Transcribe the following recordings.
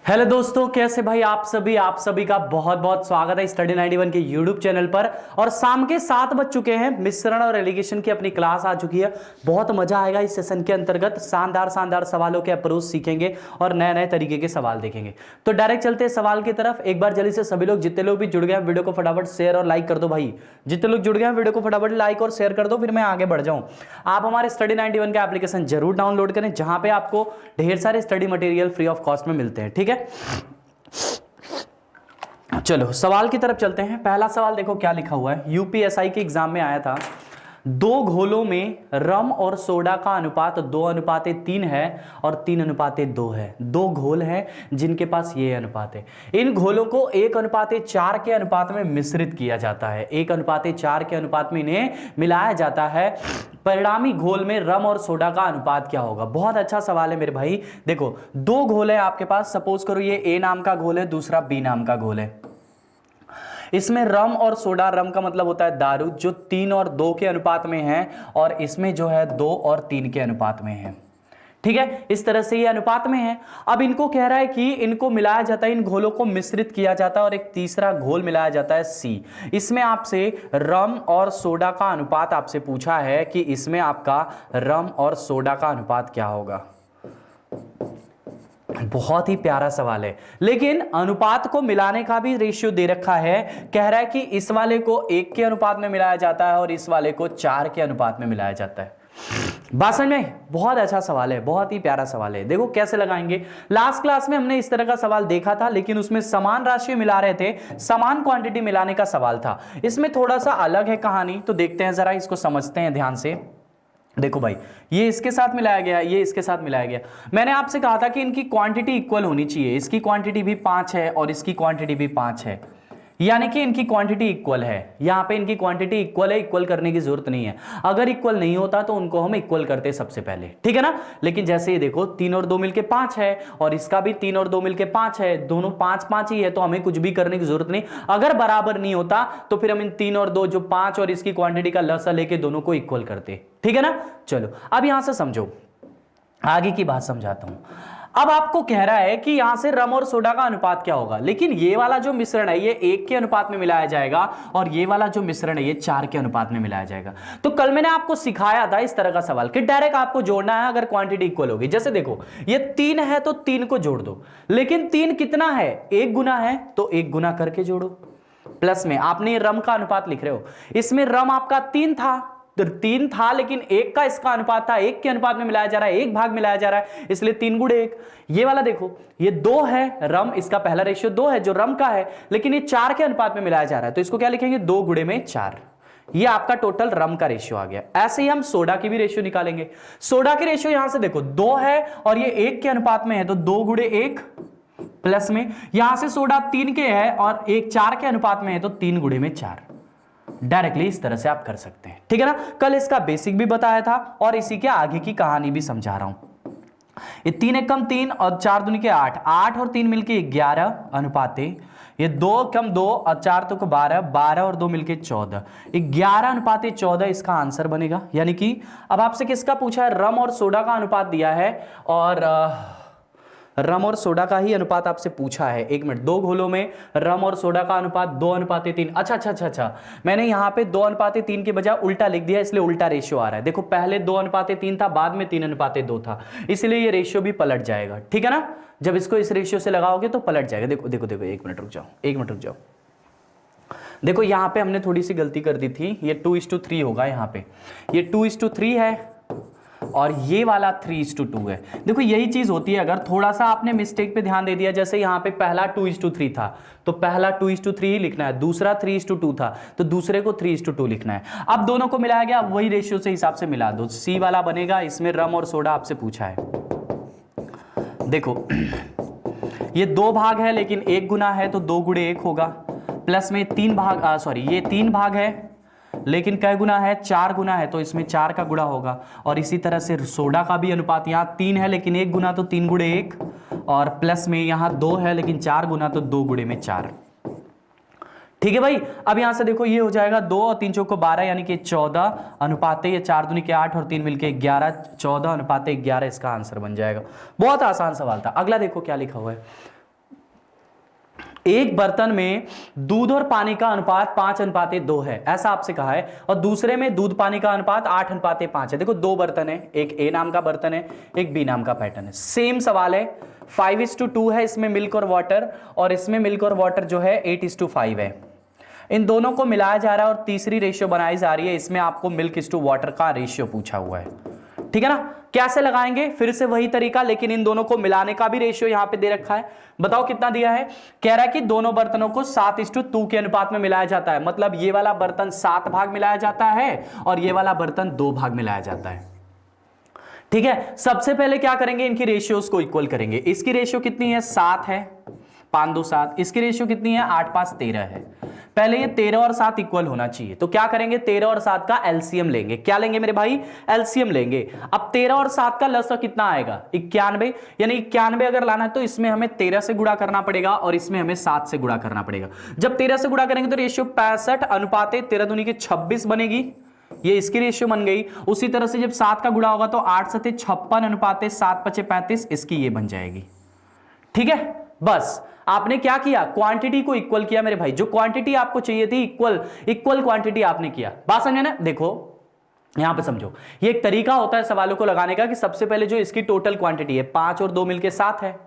Hello दोस्तों, कैसे भाई आप सभी का बहुत बहुत स्वागत है स्टडी 91 के यूट्यूब चैनल पर। और शाम के 7 बज चुके हैं। मिश्रण और एलिगेशन की अपनी क्लास आ चुकी है। बहुत मजा आएगा इस सेशन के अंतर्गत। शानदार शानदार सवालों के अप्रोच सीखेंगे और नए नए तरीके के सवाल देखेंगे। तो डायरेक्ट चलते हैं सवाल की तरफ। एक बार जल्दी से सभी लोग, जितने लोग भी जुड़ गए हैं, वीडियो को फटाफट शेयर और लाइक कर दो भाई। जितने लोग जुड़ गए हैं वीडियो को फटाफट लाइक और शेयर कर दो, फिर मैं आगे बढ़ जाऊं। आप हमारे स्टडी 91 का एप्लीकेशन जरूर डाउनलोड करें, जहां पे आपको ढेर सारे study material free of cost में मिलते हैं। ठीक है, चलो सवाल की तरफ चलते हैं। पहला सवाल देखो क्या लिखा हुआ है। यूपीएसआई के एग्जाम में आया था, दो घोलों में रम और सोडा का अनुपात 2:3 है और 3:2 है। दो घोल हैं जिनके पास ये अनुपात है। इन घोलों को 1:4 के अनुपात में मिश्रित किया जाता है। 1:4 के अनुपात में इन्हें मिलाया जाता है। परिणामी घोल में रम और सोडा का अनुपात क्या होगा? बहुत अच्छा सवाल है मेरे भाई। देखो, दो घोल है आपके पास। सपोज करो ये ए नाम का घोल है, दूसरा बी नाम का घोल है। इसमें रम और सोडा, रम का मतलब होता है दारू, जो 3 और 2 के अनुपात में है, और इसमें जो है 2 और 3 के अनुपात में है। ठीक है, इस तरह से ये अनुपात में है। अब इनको कह रहा है कि इनको मिलाया जाता है, इन घोलों को मिश्रित किया जाता है और एक तीसरा घोल मिलाया जाता है सी। इसमें आपसे रम और सोडा का अनुपात आपसे पूछा है कि इसमें आपका रम और सोडा का अनुपात क्या होगा। बहुत ही प्यारा सवाल है, लेकिन अनुपात को मिलाने का भी रेशियो दे रखा है। कह रहा है कि इस वाले को 1 के अनुपात में मिलाया जाता है और इस वाले को 4 के अनुपात में मिलाया जाता है। बात समझ में? बहुत अच्छा सवाल है, बहुत ही प्यारा सवाल है। देखो कैसे लगाएंगे। लास्ट क्लास में हमने इस तरह का सवाल देखा था, लेकिन उसमें समान राशि मिला रहे थे, समान क्वांटिटी मिलाने का सवाल था। इसमें थोड़ा सा अलग है कहानी, तो देखते हैं जरा, इसको समझते हैं ध्यान से। देखो भाई, ये इसके साथ मिलाया गया, ये इसके साथ मिलाया गया। मैंने आपसे कहा था कि इनकी क्वांटिटी इक्वल होनी चाहिए। इसकी क्वांटिटी भी 5 है और इसकी क्वांटिटी भी 5 है, यानी कि इनकी क्वांटिटी इक्वल है। यहां पे इनकी क्वांटिटी इक्वल है, इक्वल करने की जरूरत नहीं है। अगर इक्वल नहीं होता तो उनको हम इक्वल करते सबसे पहले, ठीक है ना। लेकिन जैसे ये देखो, 3 और 2 मिलके 5 है और इसका भी 3 और 2 मिलके 5 है, दोनों 5-5 ही है, तो हमें कुछ भी करने की जरूरत नहीं। अगर बराबर नहीं होता तो फिर हम इन 3 और 2, जो 5 और इसकी क्वांटिटी का लसा लेके दोनों को इक्वल करते, ठीक है ना। चलो अब यहां से समझो, आगे की बात समझाता हूं। अब आपको कह रहा है कि यहां से रम और सोडा का अनुपात क्या होगा, लेकिन ये वाला जो मिश्रण है ये 1 के अनुपात में मिलाया जाएगा और ये वाला जो मिश्रण है ये 4 के अनुपात में मिलाया जाएगा। तो कल मैंने आपको सिखाया था इस तरह का सवाल कि डायरेक्ट आपको जोड़ना है अगर क्वांटिटी इक्वल होगी। जैसे देखो, ये 3 है तो 3 को जोड़ दो, लेकिन 3 कितना है? 1 गुना है, तो 1 गुना करके जोड़ो। प्लस में आपने ये रम का अनुपात लिख रहे हो, इसमें रम आपका 3 था, तो 3 था, लेकिन 1 का इसका अनुपात था, 1 के अनुपात में मिलाया जा रहा है, 1 भाग मिलाया जा रहा है, इसलिए 3 गुणे 1। ये वाला देखो, ये 2 है रम, इसका पहला रेशियो 2 है जो रम का है, लेकिन ये 4 के अनुपात में मिलाया जा रहा है, तो इसको क्या लिखेंगे? 2 गुणे में 4। ये आपका टोटल रम का रेशियो आ गया। ऐसे ही हम सोडा की भी रेशियो निकालेंगे। सोडा की रेशियो यहां से देखो 2 है और ये 1 के अनुपात में है, तो 2 गुणे 1 प्लस में, यहां से सोडा 3 के है और 1 4 के अनुपात में है, तो 3 गुणे में 4। डायरेक्टली इस तरह से आप कर सकते हैं, ठीक है ना। कल इसका बेसिक भी बताया था और इसी के आगे की कहानी भी समझा रहा हूं। ये 3 एकम 3 और 4 दूनी के 8, 8 और 3 मिलके 11 अनुपाते, ये 2 कम 2 और 4 तो को 12, 12 और 2 मिलके 14, 11 अनुपाते 14 इसका आंसर बनेगा। यानी कि अब आपसे किसका पूछा है? रम और सोडा का अनुपात दिया है और रम और सोडा का ही अनुपात आपसे पूछा है। एक मिनट, दो घोलों में रम और सोडा का अनुपात 2:3। अच्छा, मैंने यहां पे 2:3 के बजाय उल्टा लिख दिया, इसलिए उल्टा रेशियो आ रहा है। देखो, पहले 2:3 था, बाद में 3:2 था, इसलिए ये रेशियो भी पलट जाएगा, ठीक है ना। जब इसको इस रेशियो से लगाओगे तो पलट जाएगा। देखो देखो देखो, एक मिनट रुक जाओ। देखो यहां पे हमने थोड़ी सी गलती कर दी थी, ये 2:3 होगा। यहां पे ये 2:3 है और ये वाला 3:2 है। देखो यही चीज होती है, अगर थोड़ा सा आपने मिस्टेक पे ध्यान दे दिया, जैसे यहां पे पहला 2:3 था तो पहला 2:3 ही लिखना है, दूसरा 3:2 था तो दूसरे को 3:2 लिखना है। अब दोनों को मिलाया गया, वही रेशियो से हिसाब से मिला दो, सी वाला बनेगा। इसमें रम और सोडा आपसे पूछा है। देखो ये 2 भाग है, लेकिन 1 गुना है तो 2 गुणे 1 होगा, प्लस में 3 भाग, ये 3 भाग है, लेकिन कै गुना है? 4 गुना है, तो इसमें 4 का गुणा होगा। और इसी तरह से सोडा का भी अनुपात, यहाँ 3 है लेकिन 1 गुना तो 3 गुणे 1, और प्लस में यहाँ 2 है लेकिन 4 गुना तो 2 गुणे में 4। ठीक है भाई। अब यहां से देखो, ये हो जाएगा 2 और 3 चौको 12, यानी कि 14 अनुपाते, ये 4 दूनी के 8 और 3 मिलके 11, 14 अनुपाते 11 इसका आंसर बन जाएगा। बहुत आसान सवाल था। अगला देखो क्या लिखा हुआ है। एक बर्तन में दूध और पानी का अनुपात 5:2 है, ऐसा आपसे कहा है, और दूसरे में दूध पानी का अनुपात 8:5 है। देखो दो बर्तन है, एक ए नाम का बर्तन है, एक बी नाम का पैटर्न है, सेम सवाल है। 5:2 है इसमें मिल्क और वाटर, और इसमें मिल्क और वाटर जो है 8:5 है। इन दोनों को मिलाया जा रहा है और तीसरी रेशियो बनाई जा रही है, इसमें आपको मिल्क इस टू वाटर का रेशियो पूछा हुआ है। ठीक है ना, कैसे लगाएंगे, फिर से वही तरीका, लेकिन इन दोनों को मिलाने का भी रेशियो यहां पे दे रखा है। बताओ कितना दिया है, कह रहा है कि दोनों बर्तनों को 7:2 के अनुपात में मिलाया जाता है, मतलब ये वाला बर्तन 7 भाग मिलाया जाता है और ये वाला बर्तन 2 भाग मिलाया जाता है। ठीक है, सबसे पहले क्या करेंगे, इनकी रेशियोज को इक्वल करेंगे। इसकी रेशियो कितनी है, 7 है, 5 2 7। इसकी रेशियो कितनी है, 8 5 13 है। पहले ये 13 और 7 इक्वल होना चाहिए, तो क्या करेंगे, 13 और 7 का एलसीएम लेंगे। क्या लेंगे मेरे भाई, एलसीएम लेंगे। अब 13 और 7 का लसा कितना आएगा, 91, यानी 91 अगर लाना है तो इसमें हमें 13 से गुणा करना पड़ेगा और इसमें हमें 7 से गुणा करना पड़ेगा। जब 13 से गुणा करेंगे तो रेशियो 65:13 बनेगी, ये इसकी रेशियो बन गई। उसी तरह से जब 7 का गुणा होगा तो 8 7 56:7 5 35, इसकी ये बन जाएगी। ठीक है, बस आपने क्या किया, क्वांटिटी को इक्वल किया मेरे भाई, जो क्वांटिटी आपको चाहिए थी इक्वल क्वांटिटी आपने किया। बात समझे ना, देखो यहां पे समझो, ये एक तरीका होता है सवालों को लगाने का कि सबसे पहले जो इसकी टोटल क्वांटिटी है 5 और 2 मिलके 7 है,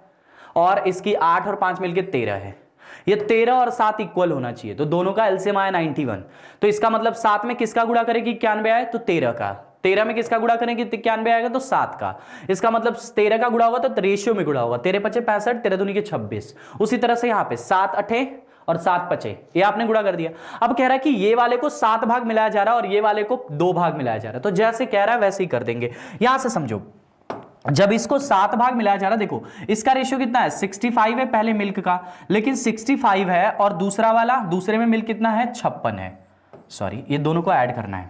और इसकी 8 और 5 मिलके 13 है। ये 13 और 7 इक्वल होना चाहिए, तो दोनों का एलसीएम आया 91। तो इसका मतलब 7 में किसका गुणा करेगी, 91 आए तो 13 का, 13 में किसका गुणा करेंगे, 91 आएगा तो 7 का। इसका मतलब 13 का गुणा होगा तो रेशियो में गुणा होगा, 13 5 65, 13 दूनी के 26। उसी तरह से यहां पे 7 8 और 7 5, ये आपने गुणा कर दिया। अब कह रहा है कि ये वाले को 7 भाग मिलाया जा रहा है और ये वाले को 2 भाग मिलाया जा रहा है, तो जैसे कह रहा है वैसे ही कर देंगे। यहां से समझो, जब इसको 7 भाग मिलाया जा रहा है, देखो इसका रेशियो कितना है, 65 है पहले मिल्क का, लेकिन 65 है और दूसरा वाला, दूसरे में मिल्क कितना है, 56 है। सॉरी, ये दोनों को ऐड करना है,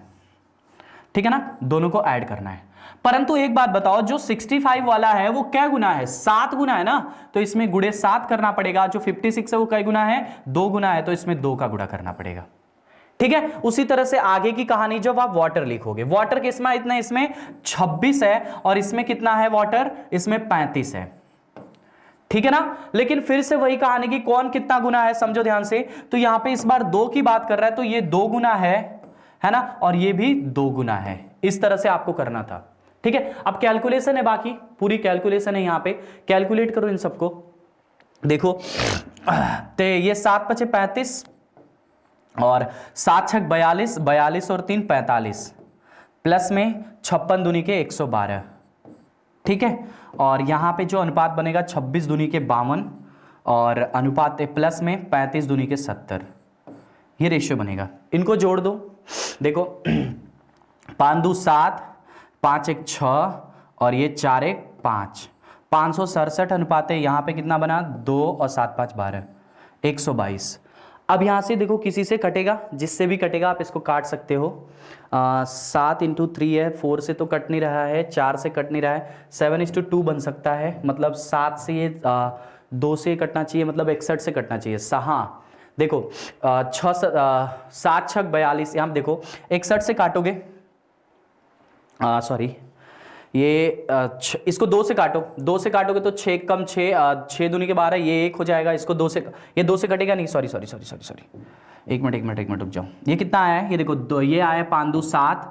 ठीक है ना, दोनों को ऐड करना है। परंतु एक बात बताओ, जो 65 वाला है वो क्या गुना है, 7 गुना है ना, तो इसमें गुणे 7 करना पड़ेगा। जो 56 है वो क्या गुना है, 2 गुना है, तो इसमें 2 का गुणा करना पड़ेगा। ठीक है, उसी तरह से आगे की कहानी जब आप वाटर लिखोगे, वाटर किसमें इतना, इसमें 26 है और इसमें कितना है वाटर, इसमें 35 है। ठीक है ना, लेकिन फिर से वही कहानी की कौन कितना गुना है, समझो ध्यान से। तो यहां पे इस बार 2 की बात कर रहा है, तो ये 2 गुना है ना, और ये भी 2 गुना है। इस तरह से आपको करना था। ठीक है, अब कैलकुलेशन है, बाकी पूरी कैलकुलेशन है, यहां पे कैलकुलेट करो इन सबको। देखो तो ये 7 5 35 और 7 6 42, 42 और 3 45, प्लस में 56 दूनी के 112। ठीक है, और यहां पे जो अनुपात बनेगा 26 दूनी के 52 और अनुपात प्लस में 35 दूनी के 70, ये रेशियो बनेगा। इनको जोड़ दो, देखो 5 2 7, 5 1 6 और ये 4 1 5, 567 अनुपात है। यहाँ पे कितना बना, 2 और 7 5 12, 122। अब यहाँ से देखो किसी से कटेगा, जिससे भी कटेगा आप इसको काट सकते हो। 7 × 3 है, 4 से तो कट नहीं रहा है, 4 से कट नहीं रहा है, 7:2 बन सकता है, मतलब 7 से ये 2 से कटना चाहिए, मतलब 61 से कटना चाहिए। हाँ देखो 7 6 42, यहाँ देखो 61 से काटोगे, सॉरी ये इसको 2 से काटो, 2 से काटोगे तो 6 कम 6, 6 दूनी के 12, ये 1 हो जाएगा। इसको 2 से, ये 2 से कटेगा नहीं, सॉरी, एक मिनट रुक जाओ। ये कितना आया है, ये देखो ये आया 5 2 7,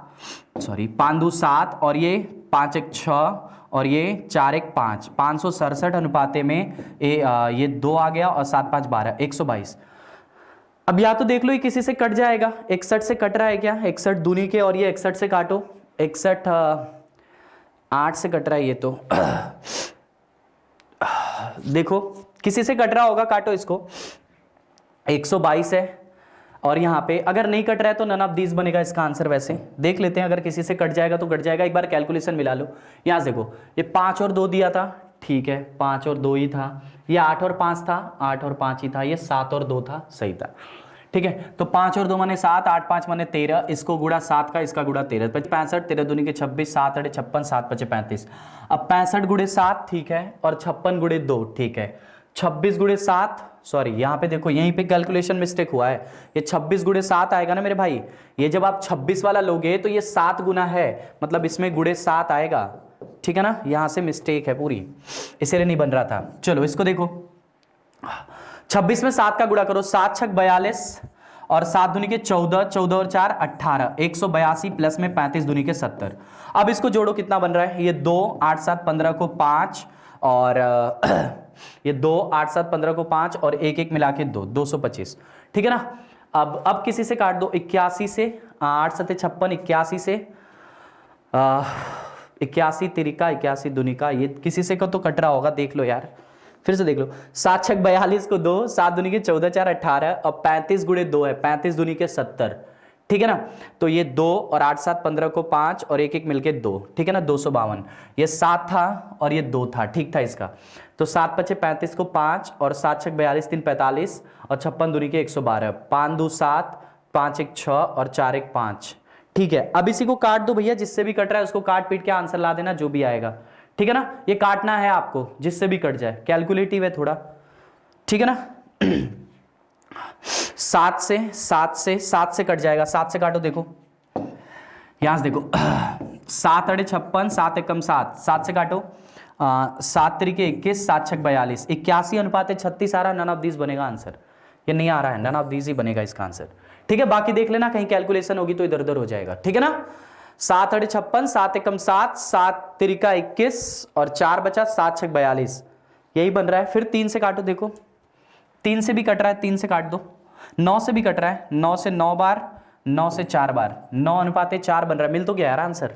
सॉरी 5 2 7 और ये 5 1 6 और ये 4 1 5, 567 अनुपाते में ये 2 आ गया और 7 5 12, 122। अब या तो देख लो ये किसी से कट जाएगा, 61 से कट रहा है क्या, 61 दूनी के, और ये 61 से काटो, 61 8 से कट रहा है ये तो देखो किसी से कट रहा होगा, काटो इसको, 122 है। और यहाँ पे अगर नहीं कट रहा है तो नन ऑफ दीज बनेगा इसका आंसर। वैसे देख लेते हैं, अगर किसी से कट जाएगा तो कट जाएगा, एक बार कैलकुलेशन मिला लो। यहाँ देखो ये 5 और 2 दिया था, ठीक है 5 और 2 ही था, ये 8 और 5 था, 8 और 5 ही था, ये 7 और 2 था, सही था। ठीक है, तो 5 और 2 माने 7, 8 5 माने 13, इसको गुणा 7 का, इसका गुणा 13, 65, 13 दूनी के 26, 7 8 56, 7 5 35। अब 65 गुणे 7 ठीक है, और 56 गुणे 2 ठीक है, 26 गुणे 7, सॉरी यहाँ पे देखो यहीं पे कैलकुलेशन मिस्टेक हुआ है, ये 26 गुणे 7 आएगा ना मेरे भाई। ये जब आप 26 वाला लोगे तो ये 7 गुना है, मतलब इसमें गुणे 7 आएगा, ठीक है ना, यहां से मिस्टेक है पूरी, इसलिए नहीं बन रहा था। चलो इसको देखो, 26 में 7 का गुणा करो, 7 छक 42 और 7 दूनी के 14, 14 और 4 18, 182 प्लस में 35 दूनी के 70। अब इसको जोड़ो, कितना बन रहा है, ये 2 8 7 15 को 5 और ये 2 8 7 15 को 5 और 1 1 मिला के 2, 225, ठीक है ना। अब किसी से काट दो, 81 से, 8 7 56, 81 से 81 तिरिका 81 दूनी का, ये किसी से को तो कट रहा होगा, देख लो यार, फिर से देख लो। 7 छक 42 को 2, 7 दूनी के 14 4 18 और 35 गुणे 2 है, 35 दूनी के 70, ठीक है ना। तो ये 2 और 8 7 15 को 5 और 1 1 मिलके 2, ठीक है ना, 252। ये 7 था और ये 2 था, ठीक था इसका। तो 7 5 35 को 5 और 7 छक 42 3 45 और 56 दूनी के 112, 5 2 7 5 1 6 और 4 1 5, ठीक है। अब इसी को काट दो भैया, जिससे भी कट रहा है उसको काट पीट के आंसर ला देना जो भी आएगा, ठीक है ना। ये काटना है आपको, जिससे भी कट जाए, कैलकुलेटिव है थोड़ा, ठीक है ना। 7 से कट जाएगा, 7 से काटो, देखो यहां से देखो, 7 अड़े 56, 7 एकम 7, 7 से काटो, 7 तरीके 21, 7 छक 42, 81 अनुपात 36 आ रहा, नन ऑफ दिस बनेगा आंसर। ये नहीं आ रहा है, नन ऑफ दिस ही बनेगा इसका आंसर, ठीक है। बाकी देख लेना, कहीं कैलकुलेशन होगी तो इधर उधर हो जाएगा, ठीक है ना। 7 अड़े 56, 7 एकम 7, 7 तरीका 21 और 4 बचा, 7 छक 42, यही बन रहा है। फिर 3 से काटो, देखो 3 से भी कट रहा है, 3 से काट दो। 9 से भी कट रहा है, 9 से 9 बार, 9 से 4 बार, 9 अनुपात 4 बन रहा है। मिल तो गया यार आंसर,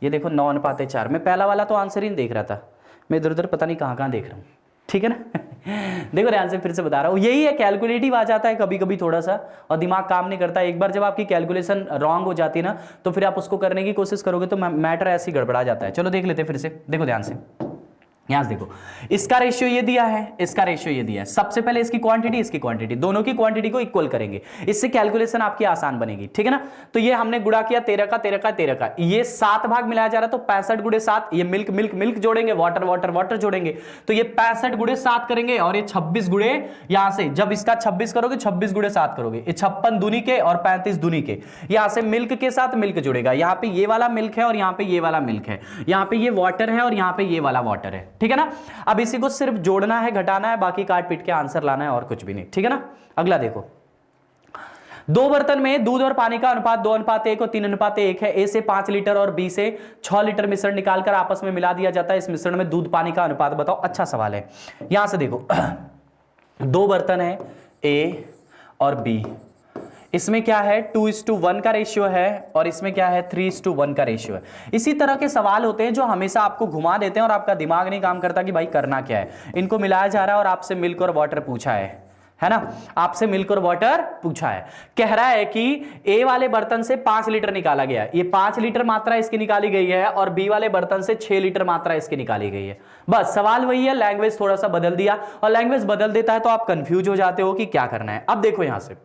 ये देखो 9 अनुपात 4। मैं पहला वाला तो आंसर ही नहीं देख रहा था, मैं इधर उधर पता नहीं कहाँ कहाँ देख रहा हूँ, ठीक है ना। देखो ध्यान से फिर से बता रहा हूँ, यही है, कैलकुलेटिव आ जाता है कभी कभी थोड़ा सा और दिमाग काम नहीं करता। एक बार जब आपकी कैलकुलेशन रॉन्ग हो जाती है ना, तो फिर आप उसको करने की कोशिश करोगे तो मैटर ऐसे ही गड़बड़ा जाता है। चलो देख लेते हैं फिर से, देखो ध्यान से, यहां से देखो, इसका रेशियो ये दिया है, इसका रेशियो ये दिया है। सबसे पहले इसकी क्वांटिटी, इसकी क्वांटिटी, दोनों की क्वांटिटी को इक्वल करेंगे, इससे कैलकुलेशन आपकी आसान बनेगी, ठीक है ना। तो ये हमने गुणा किया 13 का 13 का 13 का, ये 7 भाग मिलाया जा रहा है, तो 65 गुणे 7, ये मिल्क मिल्क मिल्क जोड़ेंगे, वाटर वाटर वाटर जोड़ेंगे, तो ये 65 गुणे 7 करेंगे और ये 26 गुणे, यहां से जब इसका 26 करोगे 26 गुणे 7 करोगे, ये 56 दूनी के और 35 दूनी के, यहां से मिल्क के साथ मिल्क जुड़ेगा। यहां पे ये वाला मिल्क है और यहां पे ये वाला मिल्क है, यहां पे ये वाटर है और यहां पे ये वाला वाटर है, ठीक है ना। अब इसी को सिर्फ जोड़ना है, घटाना है, बाकी काट पीट के आंसर लाना है और कुछ भी नहीं, ठीक है ना। अगला देखो, 2 बर्तन में दूध और पानी का अनुपात 2:1 और 3:1 है। ए से 5 लीटर और बी से 6 लीटर मिश्रण निकालकर आपस में मिला दिया जाता है। इस मिश्रण में दूध पानी का अनुपात बताओ। अच्छा सवाल है। यहां से देखो, 2 बर्तन है, ए और बी, इसमें क्या है 2:1 का रेशियो है और इसमें क्या है 3:1 का रेशियो है। इसी तरह के सवाल होते हैं जो हमेशा आपको घुमा देते हैं और आपका दिमाग नहीं काम करता कि भाई करना क्या है। इनको मिलाया जा रहा है और आपसे मिल्क और वाटर पूछा है ना, आपसे मिल्क और वाटर पूछा है। कह रहा है कि ए वाले बर्तन से 5 लीटर निकाला गया, ये 5 लीटर मात्रा इसकी निकाली गई है और बी वाले बर्तन से 6 लीटर मात्रा इसकी निकाली गई है। बस सवाल वही है, लैंग्वेज थोड़ा सा बदल दिया, और लैंग्वेज बदल देता है तो आप कंफ्यूज हो जाते हो कि क्या करना है। अब देखो यहां से,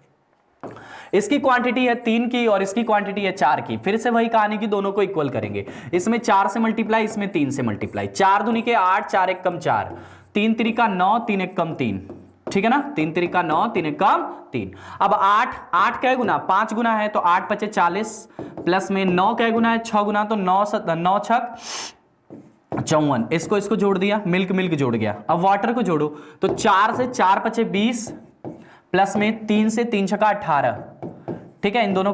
इसकी क्वांटिटी है 3 की और इसकी क्वांटिटी है 4 की। फिर से वही कहानी की, दोनों को इक्वल करेंगे। इसमें 4 से मल्टीप्लाई, इसमें 3 से मल्टीप्लाई। 4 दूनी के 8, 4 एक कम 4, 3 तिरिका 9, 3 एक कम 3, ठीक है ना। 3 तिरिका 9, 3 एक कम 3। अब 8 क्या गुना, 5 गुना है, तो 8 5 40 प्लस में 9 क्या गुना है, 6 गुना, तो 9 छक 54। इसको जोड़ दिया, मिल्क मिल्क जोड़ गया। अब वाटर को जोड़ो, तो 4 से 4 5 20 प्लस में 3 से 3 छका 18, ठीक है। इन दोनों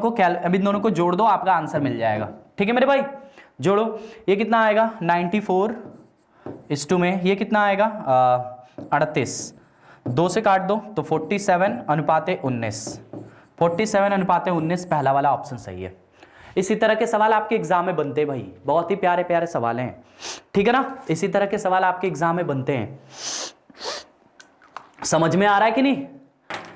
को जोड़ दो, आपका आंसर मिल जाएगा, ठीक है मेरे भाई। जोड़ो, ये कितना आएगा 94:2 में, ये कितना आएगा 38, 2 से काट दो तो 47:19, 47:19, पहला वाला ऑप्शन सही है। इसी तरह के सवाल आपके एग्जाम में बनते हैं भाई, बहुत ही प्यारे प्यारे सवाल हैं, ठीक है ना। इसी तरह के सवाल आपके एग्जाम में बनते हैं। समझ में आ रहा है कि नहीं?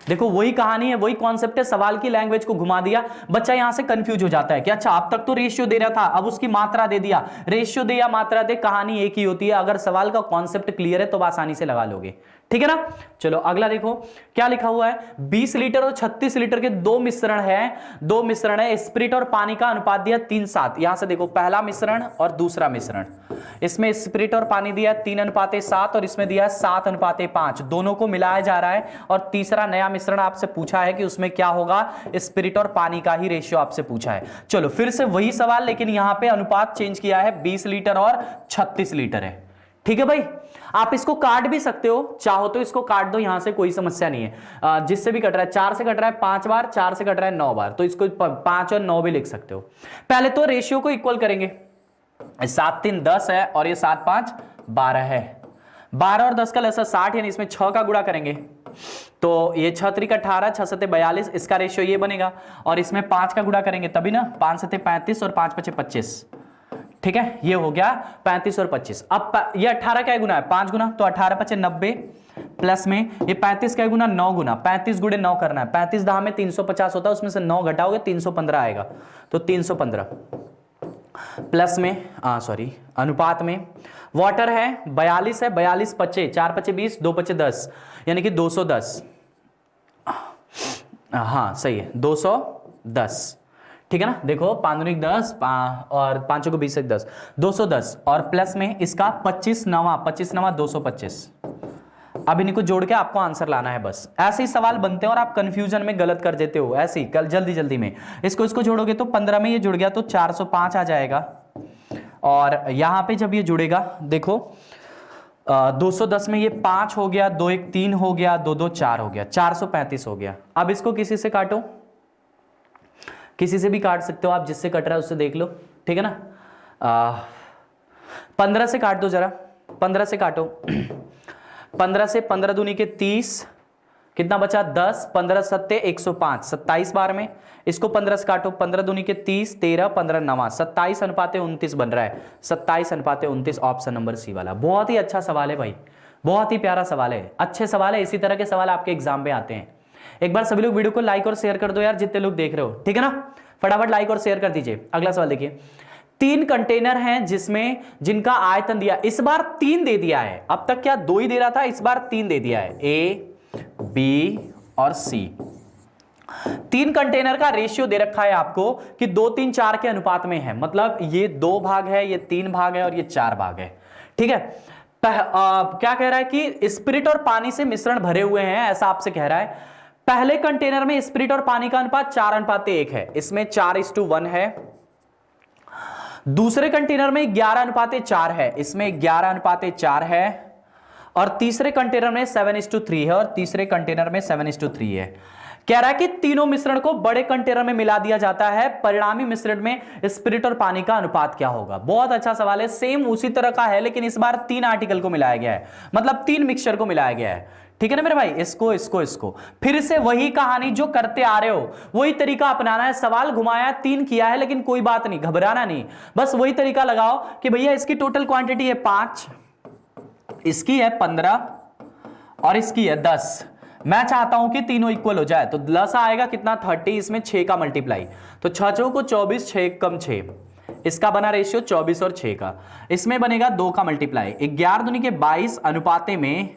देखो वही कहानी है, वही कॉन्सेप्ट है, सवाल की लैंग्वेज को घुमा दिया, बच्चा यहां से कंफ्यूज हो जाता है कि अच्छा अब तक तो रेशियो दे रहा था, अब उसकी मात्रा दे दिया। रेशियो दे या मात्रा दे, कहानी एक ही होती है। अगर सवाल का कॉन्सेप्ट क्लियर है तो आसानी से लगा लोगे, ठीक है ना। चलो अगला देखो क्या लिखा हुआ है, 20 लीटर और 36 लीटर के 2 मिश्रण है। स्पिरिट और पानी का अनुपात दिया 3:7। यहां से देखो, पहला मिश्रण और दूसरा मिश्रण, इसमें स्पिरिट और पानी दिया 3:7 और इसमें दिया 7:5। दोनों को मिलाया जा रहा है और तीसरा नया मिश्रण आपसे पूछा है कि उसमें क्या होगा, स्पिरिट और पानी का ही रेशियो आपसे पूछा है। चलो फिर से वही सवाल, लेकिन यहां पे अनुपात चेंज किया है, 20 लीटर और 36 लीटर है, ठीक है भाई, आप इसको काट भी सकते हो, चाहो तो इसको काट दो, यहां से कोई समस्या नहीं है। जिससे भी कट रहा है, 4 से कट रहा है 5 बार, 4 से कट रहा है 9 बार, तो इसको 5 और 9 भी लिख सकते हो। पहले तो रेशियो को इक्वल करेंगे, 7 3 10 है और ये 7 5 12 है, 12 और 10 का लसा 60, यानी इसमें 6 का गुणा करेंगे तो ये 6 3 18, 6 7 42, इसका रेशियो ये बनेगा, और इसमें 5 का गुणा करेंगे तभी ना, 5 7 35 और 5 5 25, ठीक है, ये हो गया 35 और 25। अब ये 18 का गुना है, 5 गुना, तो 18 5 90, प्लस में ये 35 का गुना 9 गुना, 35 गुणे 9 करना है, 35 दहा में 350 होता है, उसमें से 9 घटाओगे 315 आएगा, तो 315 प्लस में सॉरी अनुपात में वाटर है 42 है, 42 पचे 4 पचे 20, 2 पचे 10, यानी कि 210, हाँ सही है 210, ठीक है ना। देखो 5 10 और 5 को 20 से 10, 210, और प्लस में इसका 25 नवा 225। अब इन्हीं को जोड़ के आपको आंसर लाना है, बस ऐसे ही सवाल बनते हैं और आप कंफ्यूजन में गलत कर देते हो, ऐसे ही कल जल्दी में इसको जोड़ोगे तो 15 में ये जुड़ गया तो 405 आ जाएगा, और यहां पे जब ये जुड़ेगा देखो 210 में ये 5 हो गया, 2 1 3 हो गया, 2 2 4 हो गया, 435 हो गया। अब इसको किसी से काटो, किसी से भी काट सकते हो आप, जिससे कट रहा है उससे देख लो, ठीक है ना। 15 से काट दो जरा, 15 से काटो, 15 से 15 दूनी के 30, कितना बचा 10, 15 सत्ते 105, 27 बार में, इसको 15 से काटो, 15 दूनी के 30, 13 15 9, 27 अनुपाते 29 बन रहा है, 27 अनुपाते 29, ऑप्शन नंबर सी वाला। बहुत ही अच्छा सवाल है भाई, बहुत ही प्यारा सवाल है, अच्छे सवाल है, इसी तरह के सवाल आपके एग्जाम में आते हैं। एक बार सभी लोग वीडियो को लाइक और शेयर कर दो यार, जितने लोग देख रहे हो, ठीक है ना, फटाफट लाइक और शेयर कर दीजिए। अगला सवाल देखिए, 3 कंटेनर हैं जिसमें जिनका आयतन दिया, इस बार 3 दे दिया है, अब तक क्या 2 ही दे रहा था, इस बार 3 दे दिया है, ए बी और सी। 3 कंटेनर का रेशियो दे रखा है आपको कि 2 3 4 के अनुपात में है, मतलब ये 2 भाग है, ये 3 भाग है और ये 4 भाग है, ठीक है। क्या कह रहा है कि स्पिरिट और पानी से मिश्रण भरे हुए हैं, ऐसा आपसे कह रहा है। पहले कंटेनर में स्पिरिट और पानी का अनुपात 4:1 है, इसमें 4:1 है। दूसरे कंटेनर में 11:4 है, इसमें 11:4 है। और तीसरे कंटेनर में 7:3 है, और तीसरे कंटेनर में 7:3 है। कह रहा है कि तीनों मिश्रण को बड़े कंटेनर में मिला दिया जाता है, परिणामी मिश्रण में स्पिरिट और पानी का अनुपात क्या होगा। बहुत अच्छा सवाल है, सेम उसी तरह का है, लेकिन इस बार 3 आर्टिकल को मिलाया गया है, मतलब 3 मिक्सचर को मिलाया गया है, ठीक है ना मेरे भाई। इसको फिर से वही कहानी जो करते आ रहे हो, वही तरीका अपनाना है। सवाल घुमाया 3 किया है, लेकिन कोई बात नहीं, घबराना नहीं, बस वही तरीका लगाओ कि भैया इसकी टोटल क्वांटिटी है 5, इसकी है 15 और इसकी है 10। मैं चाहता हूं कि तीनों इक्वल हो जाए, तो 10 आएगा कितना 30, इसमें 6 का मल्टीप्लाई, तो 6 चौको को 24, 6 कम 6, इसका बना रेशियो 24 और 6 का। इसमें बनेगा 2 का मल्टीप्लाई, 11 दूनी के 22 अनुपाते में,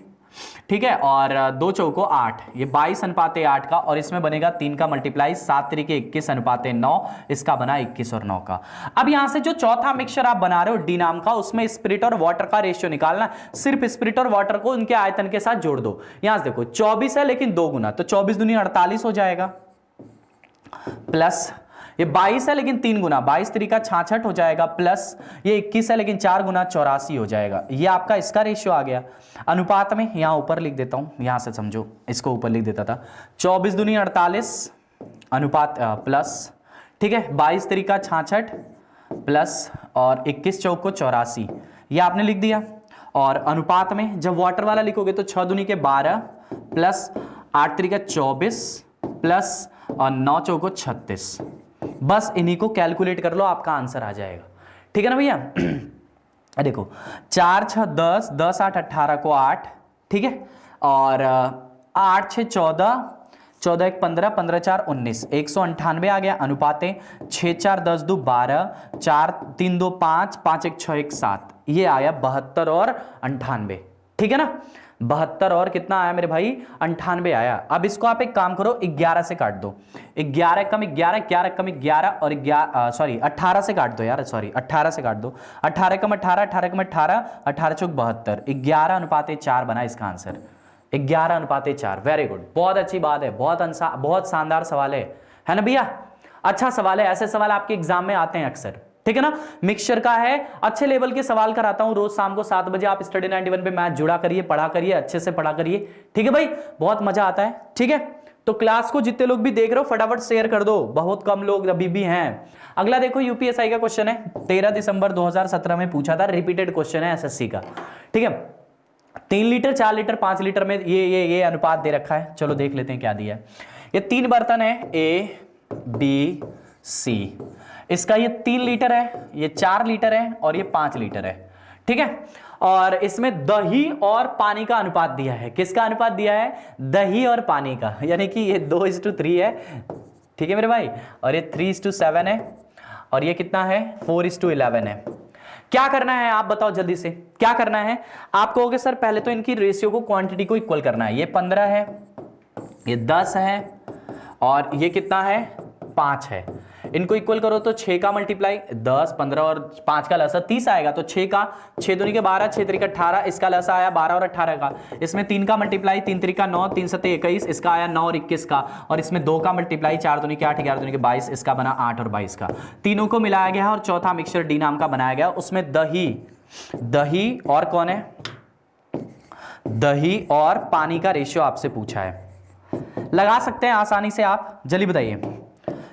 ठीक है, और 2 चौको 8, ये 22 अनुपाते 8 का, और इसमें बनेगा 3 का मल्टीप्लाई, 7 तरीके 21 अनुपाते 9, इसका बना 21 और 9 का। अब यहां से जो चौथा मिक्सचर आप बना रहे हो डी नाम का, उसमें स्पिरिट और वाटर का रेशियो निकालना, सिर्फ स्पिरिट और वाटर को उनके आयतन के साथ जोड़ दो। यहां से देखो 24 है लेकिन 2 गुना, तो 24 दूनी 48 हो जाएगा, प्लस ये 22 है लेकिन 3 गुना, 22 तरीका 66 हो जाएगा, प्लस ये 21 है लेकिन 4 गुना 84 हो जाएगा। ये आपका इसका रेशियो आ गया। अनुपात में यहां ऊपर लिख देता हूं, यहां से समझो, इसको ऊपर लिख देता था, 24 दूनी 48 अनुपात प्लस, ठीक है, 22 तरीका 66 प्लस और 21 चौक को 84, ये आपने लिख दिया। और अनुपात में जब वाटर वाला लिखोगे तो 6 दूनी के 12 प्लस 8 तरीका 24 प्लस और 9 चौक को 36। बस इन्हीं को कैलकुलेट कर लो, आपका आंसर आ जाएगा, ठीक है ना भैया। देखो 4 6 10, 10 8 18 को 8, ठीक है, और 8 6 14, 14 1 15, 15 4 19, 198 आ गया। अनुपाते 6 4 10 2 12, 4 3 2 5, 5 1 6 1 7, ये आया 72 और 98, ठीक है ना। 72 और कितना आया मेरे भाई 98 आया। अब इसको आप एक काम करो, 11 से काट दो, 11 कम 11, 11 कम 11 और 18 से काट दो यार, सॉरी 18 से काट दो, 18 कम 18, 18 कम 18, 18 चौक 72, 11:4 बना इसका आंसर, 11:4। वेरी गुड, बहुत अच्छी बात है, बहुत शानदार सवाल है ना भैया, अच्छा सवाल है। ऐसे सवाल आपके एग्जाम में आते हैं अक्सर, ठीक है ना। मिक्सचर का है, अच्छे लेवल के सवाल कराता हूं रोज शाम को 7 बजे। आप स्टडी 91 पे मैथ जुड़ा करिए, पढ़ा करिए, अच्छे से पढ़ा करिए, ठीक है भाई, बहुत मजा आता है। ठीक है, तो क्लास को जितने लोग भी देख रहे हो फटाफट शेयर कर दो, बहुत कम लोग अभी भी हैं। अगला देखो यूपीएसआई का क्वेश्चन है, 13 दिसंबर 2017 में पूछा था, रिपीटेड क्वेश्चन है एसएससी का। ठीक है, 3 लीटर 4 लीटर 5 लीटर में ये अनुपात दे रखा है। चलो देख लेते हैं क्या दिया है। ये 3 बर्तन है, ए बी सी, इसका ये 3 लीटर है, ये 4 लीटर है और ये 5 लीटर है। ठीक है, और इसमें दही और पानी का अनुपात दिया है। किसका अनुपात दिया है? दही और पानी का, यानी कि ये 2:3 है। ठीक है मेरे भाई, और ये 3:7 है, और ये कितना है? 4:11 है। क्या करना है आप बताओ जल्दी से, क्या करना है? आप कहोगे सर पहले तो इनकी रेशियो को, क्वांटिटी को इक्वल करना है। ये 15 है, ये 10 है, और ये कितना है? 5 है। इनको इक्वल करो तो 6 का मल्टीप्लाई 10, 15 और 5 का लसा 30 आएगा। तो 6 का 6 दूनी के 12, 6 3 18, इसका लसा आया 12 और 18 का। इसमें 3 का मल्टीप्लाई 3 3 का 9, 3 7 21, इसका आया 9 और 21 का। और इसमें 2 का मल्टीप्लाई 4 दूनी के 8, 11 दूनी के 22, इसका बना 8 और 22 का। तीनों को मिलाया गया और चौथा मिक्सचर डी नाम का बनाया गया। उसमें दही और कौन है? दही और पानी का रेशियो आपसे पूछा है। लगा सकते हैं आसानी से आप, जल्दी बताइए।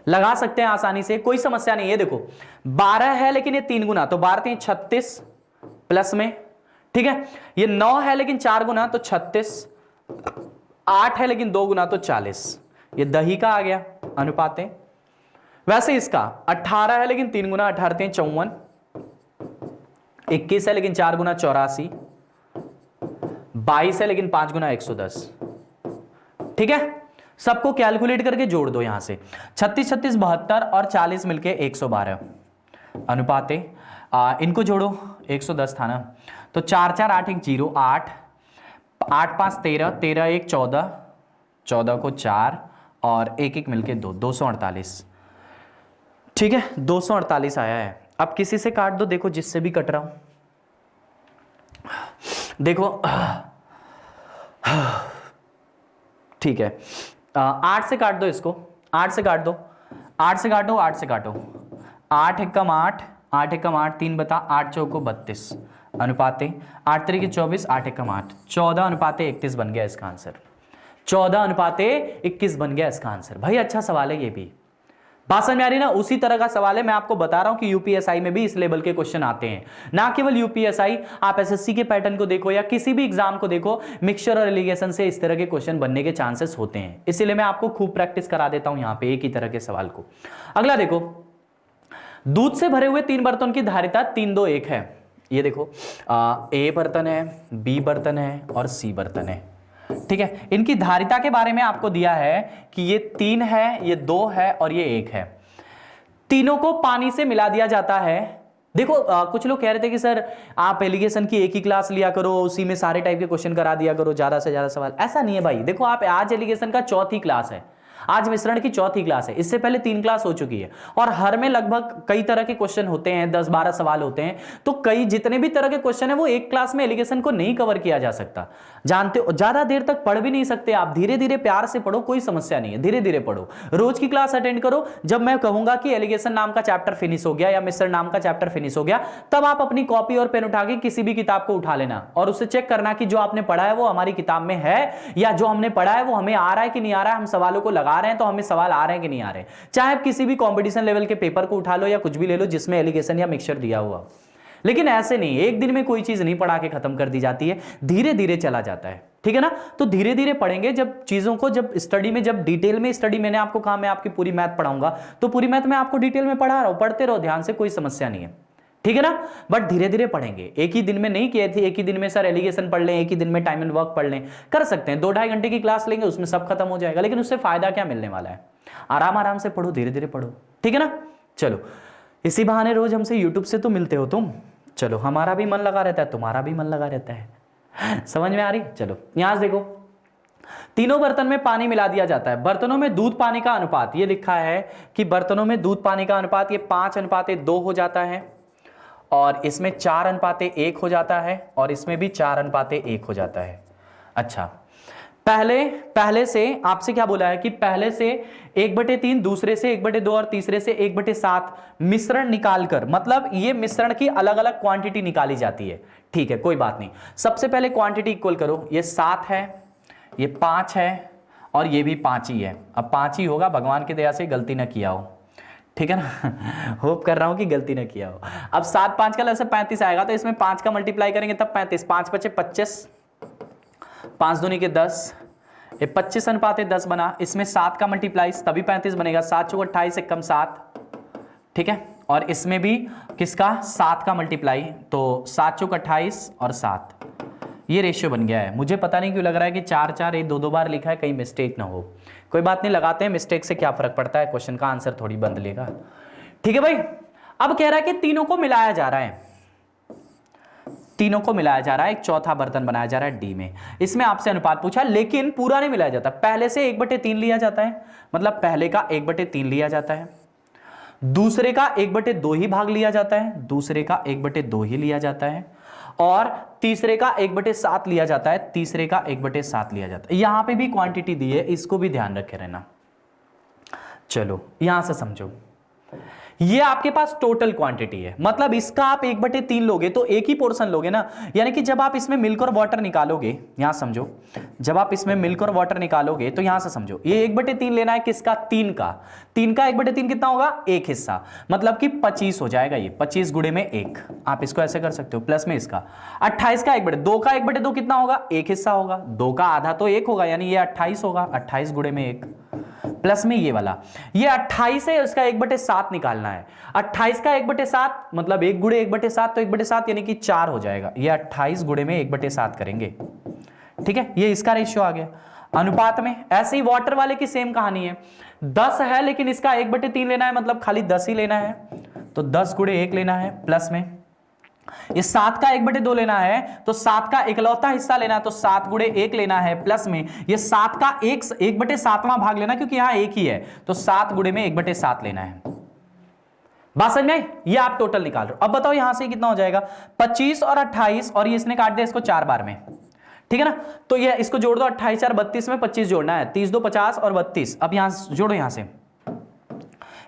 लगा सकते हैं आसानी से, कोई समस्या नहीं है। देखो 12 है लेकिन ये 3 गुना, तो 12 3 36 प्लस में। ठीक है, ये 9 है लेकिन 4 गुना तो 36, 8 है लेकिन 2 गुना तो 40। ये दही का आ गया अनुपात है। वैसे इसका 18 है लेकिन 3 गुना 18 3 54, 21 है लेकिन 4 गुना 84, 22 है लेकिन 5 गुना 110। ठीक है, सबको कैलकुलेट करके जोड़ दो यहां से। 36 36 72 और 40 मिलके 112 अनुपात है। इनको जोड़ो, 110 था ना, तो 4 4 8 1 0 8, 8 5 13, 13 1 14, 14 को 4 और 1 1 मिलके 2, 248। ठीक है, 248 आया है। अब किसी से काट दो, देखो जिससे भी कट रहा हूं, देखो ठीक है, 8 से काट दो इसको, 8 से काट दो, 8 से काटो, 8 से काटो, 8 एकम 8, 8 एकम 8, 3 बता 8 चौको 32 अनुपाते 8 तरीके 24, 8 एकम 8, 14 अनुपाते 31 बन गया इसका आंसर। 14 अनुपाते 21 बन गया इसका आंसर। भाई अच्छा सवाल है ये भी, बात समझ में आ रही ना? उसी तरह का सवाल है, मैं आपको बता रहा हूं कि यूपीएसआई में भी इस लेवल के क्वेश्चन आते हैं। ना केवल यूपीएसआई, आप एसएससी के पैटर्न को देखो या किसी भी एग्जाम को देखो, मिक्सचर और एलिगेशन से इस तरह के क्वेश्चन बनने के चांसेस होते हैं। इसीलिए मैं आपको खूब प्रैक्टिस करा देता हूं यहां पे एक ही तरह के सवाल को। अगला देखो, दूध से भरे हुए 3 बर्तन की धारिता 3 2 1 है। ये देखो ए बर्तन है, बी बर्तन है और सी बर्तन है। ठीक है, इनकी धारिता के बारे में आपको दिया है कि ये 3 है, ये 2 है और ये 1 है। तीनों को पानी से मिला दिया जाता है। देखो कुछ लोग कह रहे थे कि सर आप एलिगेशन की एक ही क्लास लिया करो, उसी में सारे टाइप के क्वेश्चन करा दिया करो, ज्यादा से ज्यादा सवाल। ऐसा नहीं है भाई, देखो आप आज एलिगेशन का चौथी क्लास है, आज मिश्रण की चौथी क्लास है, इससे पहले 3 क्लास हो चुकी है और हर में लगभग कई तरह के क्वेश्चन होते हैं, 10-12 सवाल होते हैं। तो कई जितने भी तरह के क्वेश्चन है वो एक क्लास में एलिगेशन को नहीं कवर किया जा सकता। जानते हो, ज्यादा देर तक पढ़ भी नहीं सकते आप, धीरे धीरे प्यार से पढ़ो, कोई समस्या नहीं है, धीरे धीरे पढ़ो। रोज की क्लास अटेंड करो, जब मैं कहूंगा कि एलिगेशन नाम का चैप्टर फिनिश हो गया या मिश्रण नाम का चैप्टर फिनिश हो गया, तब आप अपनी कॉपी और पेन उठा के किसी भी किताब को उठा लेना और उससे चेक करना कि जो आपने पढ़ा है वो हमारी किताब में है या जो हमने पढ़ा है वो हमें आ रहा है कि नहीं आ रहा है। हम सवालों को लगा रहे हैं तो हमें सवाल आ रहे हैं कि नहीं आ रहे। चाहे आप किसी भी कंपटीशन लेवल के पेपर को उठा लो या कुछ भी ले लो जिसमें एलिगेशन या मिक्सचर दिया हुआ, लेकिन ऐसे नहीं, एक दिन में कोई चीज नहीं पढ़ा के खत्म कर दी जाती है, धीरे धीरे चला जाता है। ठीक है ना? तो धीरे धीरे पढ़ेंगे जब चीजों को, जब स्टडी में, जब डिटेल में स्टडी, मैंने आपको कहा मैं आपकी पूरी मैथ पढ़ाऊंगा तो पूरी मैथ में आपको डिटेल में पढ़ा रहा हूं, पढ़ते रहो ध्यान से, कोई समस्या नहीं है। ठीक है ना? बट धीरे धीरे पढ़ेंगे, एक ही दिन में नहीं किए थे, एक ही दिन में सर एलिगेशन पढ़ लें, एक ही दिन में टाइम एंड वर्क पढ़ लें, कर सकते हैं। 2-2.5 घंटे की क्लास लेंगे, उसमें सब खत्म हो जाएगा, लेकिन उससे फायदा क्या मिलने वाला है? आराम आराम से पढ़ो, धीरे धीरे पढ़ो। ठीक है ना? चलो, इसी बहाने रोज हमसे यूट्यूब से तो मिलते हो तुम, चलो हमारा भी मन लगा रहता है, तुम्हारा भी मन लगा रहता है। समझ में आ रही? चलो यहां से देखो, तीनों बर्तन में पानी मिला दिया जाता है। बर्तनों में दूध पानी का अनुपात, ये लिखा है कि बर्तनों में दूध पानी का अनुपात ये 5:2 हो जाता है और इसमें 4:1 हो जाता है और इसमें भी 4:1 हो जाता है। अच्छा, पहले से आपसे क्या बोला है कि पहले से 1/3, दूसरे से 1/2 और तीसरे से 1/7 मिश्रण निकालकर, मतलब ये मिश्रण की अलग अलग क्वांटिटी निकाली जाती है। ठीक है, कोई बात नहीं। सबसे पहले क्वांटिटी इक्वल करो, ये 7 है, ये 5 है और ये भी 5 ही है। अब 5 ही होगा, भगवान की दया से गलती ना किया हो, ठीक है ना। होप कर रहा हूं कि गलती ना किया हो। अब 7 5 का लग 35 आएगा, तो इसमें 5 का मल्टीप्लाई करेंगे तब 35, 5 बचे 25, 5 दूनी के 10, ये 25 अनुपात 10 बना। इसमें 7 का मल्टीप्लाई तभी 35 बनेगा, 7 चौक 28 से कम 7, ठीक है। और इसमें भी किसका 7 का मल्टीप्लाई, तो 7 चौक 28 और 7, ये रेशियो बन गया है। मुझे पता नहीं क्यों लग रहा है कि 4 4 ये 2 बार लिखा है, कहीं मिस्टेक ना हो। कोई बात नहीं, लगाते हैं, मिस्टेक से क्या फर्क पड़ता है, क्वेश्चन का आंसर थोड़ी बंद लेगा। ठीक है भाई, अब कह रहा है कि तीनों को मिलाया जा रहा है, तीनों को मिलाया जा रहा है, एक चौथा बर्तन बनाया जा रहा है डी में। इसमें आपसे अनुपात पूछा, लेकिन पूरा नहीं मिलाया जाता। पहले से 1/3 लिया जाता है, मतलब पहले का 1/3 लिया जाता है, दूसरे का 1/2 ही भाग लिया जाता है, दूसरे का 1/2 ही लिया जाता है, और तीसरे का 1/7 लिया जाता है, तीसरे का 1/7 लिया जाता है। यहां पे भी क्वांटिटी दी है, इसको भी ध्यान रखे रहना। चलो यहां से समझो, ये आपके पास टोटल क्वांटिटी है, मतलब इसका आप 1/3 लोगे तो एक ही पोर्शन लोगे ना। यानी कि जब आप इसमें मिल्क और वाटर निकालोगे, यहां समझो, जब आप इसमें मिल्क और वाटर निकालोगे तो यहां से समझो, ये 1/3 लेना है किसका, 3 का। 3 का 1/3 कितना होगा, एक हिस्सा, मतलब कि 25 हो जाएगा। ये 25 गुणे में 1, आप इसको ऐसे कर सकते हो, प्लस में इसका 28 का 1/2 का 1/2 कितना होगा, एक हिस्सा होगा। 2 का आधा तो 1 होगा, यानी ये 28 होगा, 28 गुणे में 1, प्लस में ये वाला, ये 28 है, उसका 1/7 निकालना है। 28 का 1/7 मतलब 1 गुणे 1/7, तो 1/7 यानी कि 4 हो जाएगा। ये 28 गुणे में 1/7 करेंगे, ठीक है। ये इसका रेशियो आ गया अनुपात में। ऐसे ही वाटर वाले की सेम कहानी है, 10 है लेकिन इसका 1/3 लेना है, मतलब खाली 10 ही लेना है, तो 10 गुणे 1 लेना है, प्लस में ये 7 का 1/2 लेना है, तो 7 का इकलौता हिस्सा लेना है, तो 7 गुणे 1 लेना है, प्लस में ये 7 का 1/7वां भाग लेना, क्योंकि यहां 1 ही है, तो 7 गुणे में 1/7 लेना है। बात समझ में आई? ये आप टोटल निकाल रहे हो। अब बताओ यहां से कितना हो जाएगा, 25 और 28, और ये इसने काट दिया इसको 4 बार में, ठीक है ना। तो ये इसको जोड़ दो, 28 4 32 में 25 जोड़ना है, 30 2 50 और 32। अब यहां जोड़ो, यहां से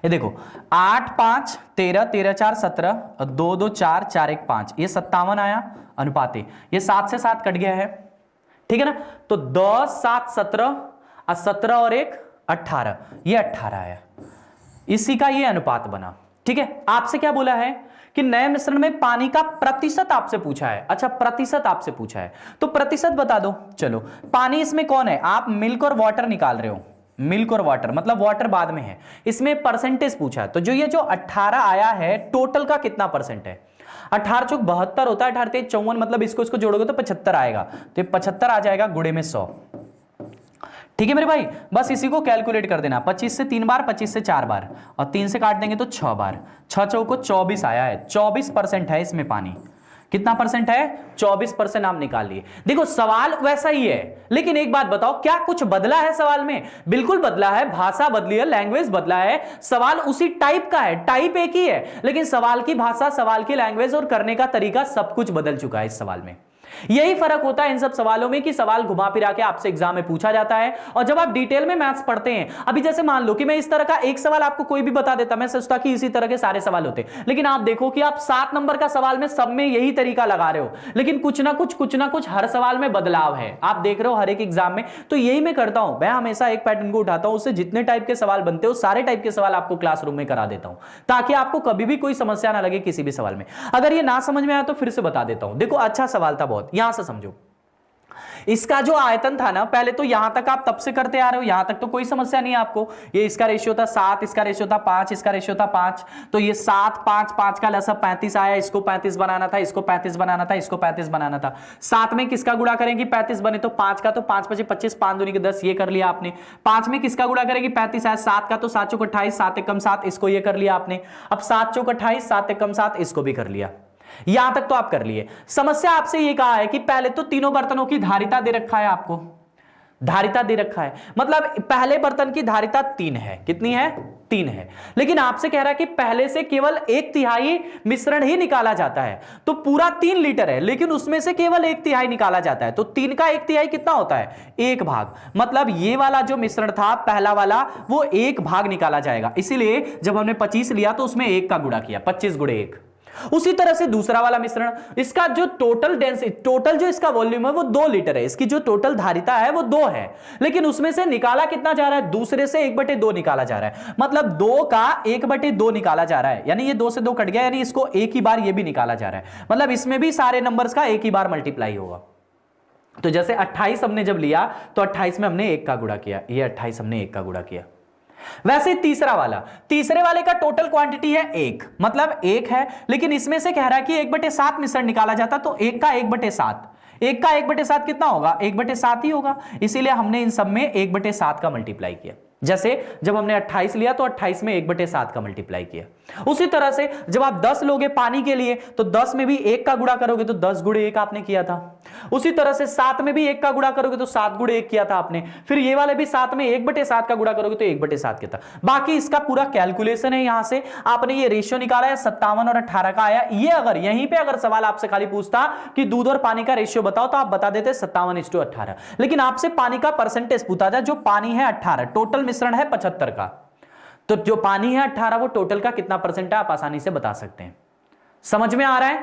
ये देखो, 8 5 13 13 4 17, 2 2 4 4 1 5, ये 57 आया अनुपात। ये 7 से 7 कट गया है, ठीक है ना। तो 10 7 17, 17 और 1 18, ये 18 आया। इसी का ये अनुपात बना, ठीक है। आपसे क्या बोला है कि नए मिश्रण में पानी का प्रतिशत आपसे पूछा है। अच्छा, प्रतिशत आपसे पूछा है, तो प्रतिशत बता दो। चलो, पानी इसमें कौन है, आप मिल्क और वाटर निकाल रहे हो, मिल्क और वाटर, मतलब वाटर बाद में है, इसमें परसेंटेज पूछा है। तो जो ये जो 18 आया है, टोटल का कितना परसेंट है, 18 चौक 72 होता है, 18 3 54, मतलब इसको जोड़ोगे तो 75 आएगा, तो ये 75 आ जाएगा गुणे में 100, ठीक है मेरे भाई। बस इसी को कैलकुलेट कर देना, 25 से 3 बार, 25 से 4 बार, और 3 से काट देंगे तो 6 बार, 6 चौक को 24 आया है। 24% है इसमें पानी, कितना परसेंट है, 24% आप निकाल लिए। देखो सवाल वैसा ही है, लेकिन एक बात बताओ, क्या कुछ बदला है सवाल में? बिल्कुल बदला है, भाषा बदली है, लैंग्वेज बदला है, सवाल उसी टाइप का है, टाइप एक ही है, लेकिन सवाल की भाषा, सवाल की लैंग्वेज और करने का तरीका सब कुछ बदल चुका है इस सवाल में। यही फर्क होता है इन सब सवालों में कि सवाल घुमा फिरा के आपसे एग्जाम में पूछा जाता है, और जब आप डिटेल में मैथ्स पढ़ते हैं, अभी जैसे मान लो कि मैं इस तरह का एक सवाल आपको कोई भी बता देता, मैं सोचता कि इसी तरह के सारे सवाल होते, लेकिन आप देखो कि आप 7 नंबर का सवाल में सब में यही तरीका लगा रहे हो, लेकिन कुछ ना कुछ हर सवाल में बदलाव है, आप देख रहे हो हर एक एग्जाम में। तो यही मैं करता हूं, मैं हमेशा एक पैटर्न को उठाता हूं, उससे जितने टाइप के सवाल बनते हो सारे टाइप के सवाल आपको क्लासरूम में करा देता हूं, ताकि आपको कभी भी कोई समस्या ना लगे किसी भी सवाल में। अगर ये ना समझ में आया तो फिर से बता देता हूं। देखो अच्छा सवाल था बहुत, यहां से समझो। इसका जो आयतन था ना, पहले तो यहां तक आप तब से करते आ रहे हो, यहां तक तो कोई समस्या नहीं है आपको। ये इसका रेशियो था 7, इसका रेशियो था 5, इसका रेशियो था 5, तो ये 7 5 5 का लसा 35 आया, इसको 35 बनाना था, इसको 35 बनाना था, इसको 35 बनाना था। 7 में किसका गुणा करेंगे, 35 बने तो 5 का, तो 5 5 25, 5 दूनी के 10, ये कर लिया आपने। 5 में किसका गुणा करेंगे, 35 आया, 7 का, तो 7 चौक 28, 7 एकम 7, इसको ये कर लिया आपने। अब 7 चौक 28, 7 एकम 7, इसको भी कर लिया। यहां तक तो आप कर लिए। समस्या आपसे ये कहा है कि पहले तो तीनों बर्तनों की धारिता दे रखा है, आपको धारिता दे रखा है, मतलब पहले बर्तन की धारिता 3 है, कितनी है 3 है, लेकिन आपसे कह रहा है कि पहले से केवल 1/3 मिश्रण ही निकाला जाता है, तो पूरा 3 लीटर है लेकिन उसमें से केवल 1/3 निकाला जाता है, तो 3 का 1/3 कितना होता है? 1 भाग। मतलब ये वाला जो मिश्रण था पहला वाला वो 1 भाग निकाला जाएगा, इसीलिए जब हमने 25 लिया तो उसमें 1 का गुणा किया, 25 × 1। उसी तरह से दूसरा वाला मिश्रण, इसका जो टोटल डेंसिटी, टोटल जो इसका वॉल्यूम है वो 2 लीटर है, इसकी जो टोटल धारिता है वो 2 है, लेकिन उसमें से निकाला कितना जा रहा है? दूसरे से 1/2 निकाला जा रहा है, मतलब 2 का 1/2 निकाला जा रहा है, यानी ये 2 से 2 कट गया, यानी इसको एक ही बार ये भी निकाला जा रहा है, मतलब इसमें भी सारे नंबर्स का एक ही बार मल्टीप्लाई होगा। तो जैसे 28 हमने जब लिया तो 28 में हमने 1 का गुणा किया, ये 28 हमने 1 का गुणा किया। वैसे तीसरा वाला, तीसरे वाले का टोटल क्वांटिटी है 1, मतलब 1 है, लेकिन इसमें से कह रहा है कि 1/7 मिश्रण निकाला जाता, तो 1 का 1/7, 1 का 1/7 कितना होगा? 1/7 ही होगा, इसीलिए हमने इन सब में 1/7 का मल्टीप्लाई किया। जैसे जब हमने 28 लिया तो 28 में 1/7 का मल्टीप्लाई किया। उसी तरह से जब आप 10 लोगे पानी के लिए तो 10 में भी 1 का गुणा करोगे तो 10 × 1 आपने किया था। उसी तरह से 7 में भी 1 का गुणा करोगे तो 7 × 1 किया था आपने। फिर ये वाले भी 7 में 1/7 का गुणा करोगे तो 1/7 किया था। बाकी इसका पूरा कैलकुलेशन है, यहां से आपने ये रेशियो निकाला है 57 और 18 का आया। ये अगर यहीं पे अगर सवाल आपसे खाली पूछता कि दूध और पानी का रेशियो बताओ तो आप बता देते 57:18, लेकिन आपसे पानी का परसेंटेज पूछा था, जो पानी है 18, टोटल मिश्रण है 75 का, तो जो पानी है 18 वो टोटल का कितना परसेंट है आप आसानी से बता सकते हैं। समझ में आ रहा है?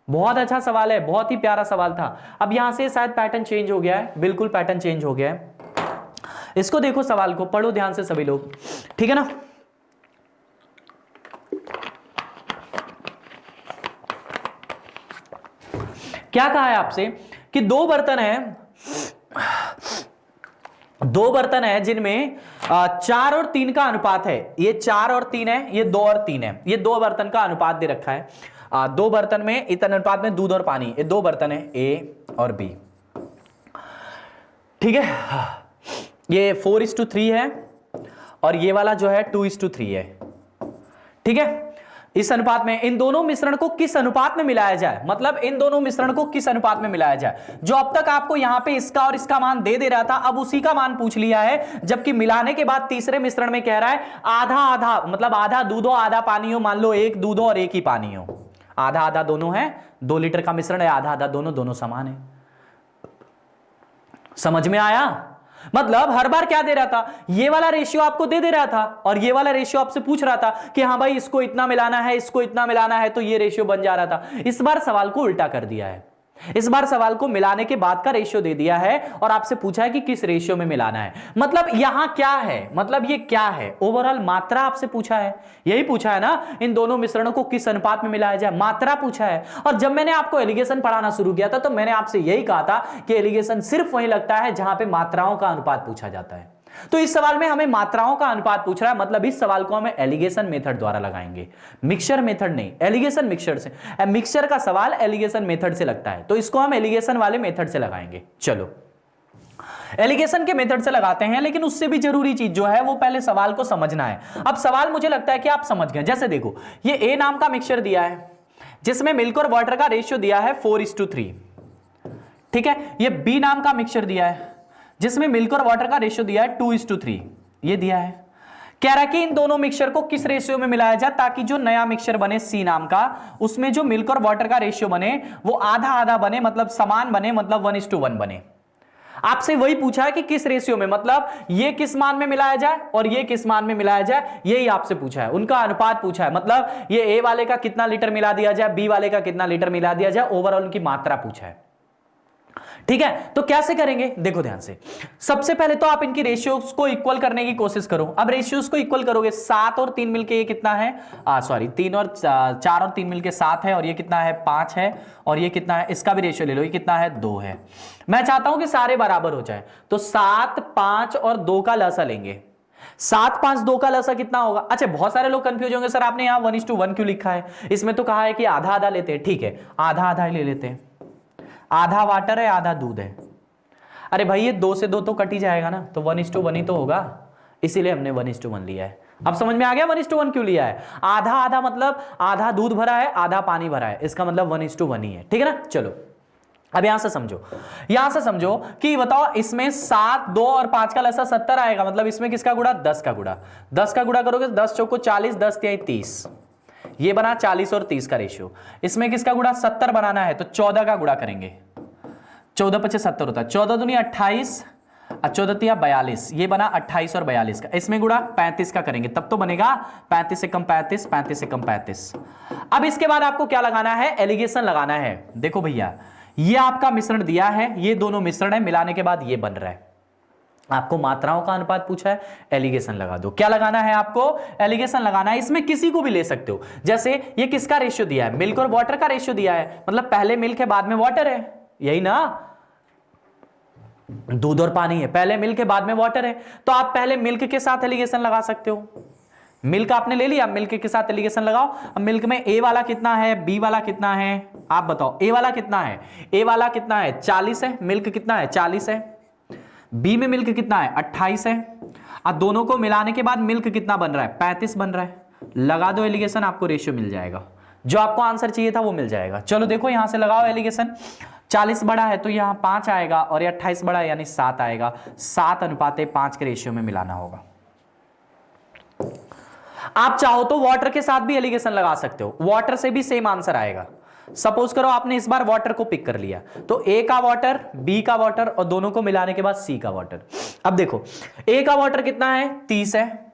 बहुत अच्छा सवाल है, बहुत ही प्यारा सवाल था। अब यहां से शायद पैटर्न चेंज हो गया है, बिल्कुल पैटर्न चेंज हो गया है। इसको देखो, सवाल को पढ़ो ध्यान से सभी लोग, ठीक है ना। क्या कहा है आपसे कि दो बर्तन है जिनमें 4 और 3 का अनुपात है। ये 4 और 3 है, ये 2 और 3 है। ये 2 बर्तन का अनुपात दे रखा है। 2 बर्तन में इतने अनुपात में दूध और पानी, ये 2 बर्तन है, ए और बी, ठीक है। ये 4:3 है और ये वाला जो है 2:3 है, ठीक है। इस अनुपात में इन दोनों मिश्रण को किस अनुपात में मिलाया जाए, मतलब इन दोनों मिश्रण को किस अनुपात में मिलाया जाए। जो अब तक आपको यहां पे इसका और इसका मान दे रहा था, अब उसी का मान पूछ लिया है, जबकि मिलाने के बाद तीसरे मिश्रण में कह रहा है आधा आधा, मतलब आधा दूध हो आधा पानी हो। मान लो 1 दूध हो और 1 ही पानी हो, आधा आधा दोनों है, 2 लीटर का मिश्रण है, आधा आधा दोनों समान है। समझ में आया? मतलब हर बार क्या दे रहा था, ये वाला रेशियो आपको दे रहा था और ये वाला रेशियो आपसे पूछ रहा था कि हाँ भाई इसको इतना मिलाना है, इसको इतना मिलाना है, तो ये रेशियो बन जा रहा था। इस बार सवाल को उल्टा कर दिया है, इस बार सवाल को मिलाने के बाद का रेशियो दे दिया है और आपसे पूछा है कि किस रेशियो में मिलाना है। मतलब यहां क्या है, मतलब ये क्या है, ओवरऑल मात्रा आपसे पूछा है, यही पूछा है ना, इन दोनों मिश्रणों को किस अनुपात में मिलाया जाए, मात्रा पूछा है। और जब मैंने आपको एलिगेशन पढ़ाना शुरू किया था तो मैंने आपसे यही कहा था कि एलिगेशन सिर्फ वही लगता है जहां पे मात्राओं का अनुपात पूछा जाता है। तो इस सवाल में हमें मात्राओं का अनुपात पूछ रहा है, मतलब इस सवाल को हमें एलिगेशन मेथड द्वारा लगाएंगे, मिक्सचर मेथड नहीं, एलिगेशन मिक्सचर से। मिक्सचर का सवाल एलिगेशन मेथड से लगता है, तो इसको हम एलिगेशन वाले मेथड से लगाएंगे। चलो एलिगेशन के मेथड से लगाते हैं, लेकिन उससे भी जरूरी चीज जो है वो पहले सवाल को समझना है। अब सवाल मुझे लगता है कि आप समझ गए। जैसे देखो, ये ए नाम का मिक्सचर दिया है जिसमें मिल्क और वाटर का रेशियो दिया है 4:3, ठीक है। ये बी नाम का मिक्सचर दिया है जिसमें मिल्क और वाटर का रेशियो दिया है 2:3, ये दिया है। कह रहा है कि इन दोनों मिक्सचर को किस रेशियो में मिलाया जाए ताकि जो नया मिक्सचर बने सी नाम का, उसमें जो मिल्क और वाटर का रेशियो बने वो आधा आधा बने, मतलब समान बने, मतलब 1:1 बने। आपसे वही पूछा है कि किस रेशियो में, मतलब ये किस मान में मिलाया जाए और ये किस मान में मिलाया जाए, यही आपसे पूछा है। उनका अनुपात पूछा है, मतलब ये ए वाले का कितना लीटर मिला दिया जाए, बी वाले का कितना लीटर मिला दिया जाए, ओवरऑल उनकी मात्रा पूछा है, ठीक है। तो कैसे करेंगे, देखो ध्यान से। सबसे पहले तो आप इनकी रेशियोज को इक्वल करने की कोशिश करो। अब रेशियोज को इक्वल करोगे, 7 और 3 मिलके ये कितना है, 3 और 4 और 3 मिलके 7 है, और ये कितना है 5 है, और ये कितना है, इसका भी रेशियो ले लो, ये कितना है 2 है। मैं चाहता हूं कि सारे बराबर हो जाए, तो 7, 5 और 2 का लसा लेंगे। 7, 5, 2 का लसा कितना होगा। अच्छा, बहुत सारे लोग कंफ्यूज होंगे, सर आपने यहां 1:1 क्यों लिखा है, इसमें तो कहा है कि आधा आधा लेते हैं। ठीक है, आधा आधा ही ले लेते हैं, आधा वाटर है आधा दूध है। अरे भाई ये 2 से 2 तो कट ही जाएगा ना, तो 1:1 ही तो होगा, इसीलिए हमने 1:1 लिया है। अब समझ में आ गया 1:1 क्यों लिया है। आधा आधा मतलब आधा दूध भरा है आधा पानी भरा है, इसका मतलब 1:1 ही है, ठीक है ना। चलो अब यहां से समझो कि बताओ इसमें 7, 2 और 5 का लसा 70 आएगा, मतलब इसमें किसका गुणा, 10 का गुणा। 10 का गुणा करोगे 10 चौको 40, 10 तिहाई 30, ये बना 40 और 30 का रेशियो। इसमें किसका गुणा, 70 बनाना है तो 14 का गुणा करेंगे, 14 × 5 = 70 होता है, 14 दूनी 28 और 14 तिया 42, ये बना 28 और 42 का। इसमें गुणा 35 का करेंगे तब तो बनेगा 35 से कम 35, 35 से कम 35। अब इसके बाद आपको क्या लगाना है, एलिगेशन लगाना है। देखो भैया ये आपका मिश्रण दिया है, ये दोनों मिश्रण है, मिलाने के बाद ये बन रहा है। आपको मात्राओं का अनुपात पूछा है, एलिगेशन लगा दो। क्या लगाना है आपको, एलिगेशन लगाना है। इसमें किसी को भी ले सकते हो, जैसे ये किसका रेशियो दिया है, मिल्क और वाटर का रेशियो दिया है, मतलब पहले मिल्क है बाद में वाटर है, यही ना, दूध और पानी है, पहले मिल्क है बाद में वाटर है, तो आप पहले मिल्क के साथ एलिगेशन लगा सकते हो। मिल्क आपने ले लिया, मिल्क के साथ एलिगेशन लगाओ। अब मिल्क में ए वाला कितना है, बी वाला कितना है, आप बताओ। ए वाला कितना है, ए वाला कितना है, 40 है, मिल्क कितना है, 40 है। बी में मिल्क कितना है, 28 है। अब दोनों को मिलाने के बाद मिल्क कितना बन रहा है, 35 बन रहा है। लगा दो एलिगेशन, आपको रेशियो मिल जाएगा, जो आपको आंसर चाहिए था वो मिल जाएगा। चलो देखो यहां से लगाओ एलिगेशन। 40 बड़ा है तो यहां 5 आएगा और ये 28 बड़ा है यानी 7 आएगा। 7:5 के रेशियो में मिलाना होगा। आप चाहो तो वाटर के साथ भी एलिगेशन लगा सकते हो, वाटर से भी सेम आंसर आएगा। सपोज करो आपने इस बार वाटर को पिक कर लिया, तो ए का वाटर, बी का वाटर और दोनों को मिलाने के बाद सी का वाटर। अब देखो ए का वाटर कितना है, 30 है,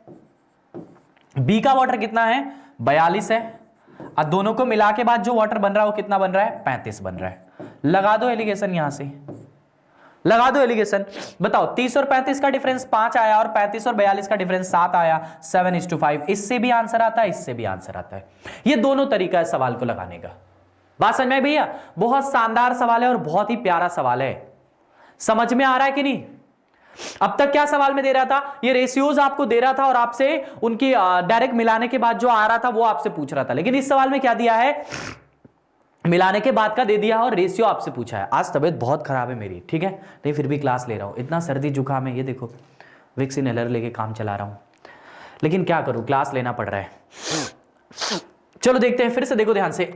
बी का वाटर कितना है, 42 है, और दोनों को मिला के बाद जो वाटर बन रहा है वो कितना बन रहा है, 35 बन रहा है। लगा दो एलिगेशन, यहां से लगा दो एलिगेशन। बताओ 30 और 35 का डिफरेंस 5 आया और 35 और 42 का डिफरेंस 7 आया, 7:5। इससे भी आंसर आता है, इससे भी आंसर आता है। ये दोनों तरीका है सवाल को लगाने का। बात समझ में भैया, बहुत शानदार सवाल है और बहुत ही प्यारा सवाल है। समझ में आ रहा है कि नहीं। अब तक क्या सवाल में दे रहा था, ये रेशियोज आपको दे रहा था और आपसे उनकी डायरेक्ट मिलाने के बाद जो आ रहा था वो आपसे पूछ रहा था, लेकिन इस सवाल में क्या दिया है, मिलाने के बाद का दे दिया और रेशियो आपसे पूछा है। आज तबीयत बहुत खराब है मेरी, ठीक है, नहीं फिर भी क्लास ले रहा हूं, इतना सर्दी जुकाम है, ये देखो विक्स इनहेलर लेके काम चला रहा हूं, लेकिन क्या करूं, क्लास लेना पड़ रहा है। चलो देखते हैं फिर से, देखो ध्यान से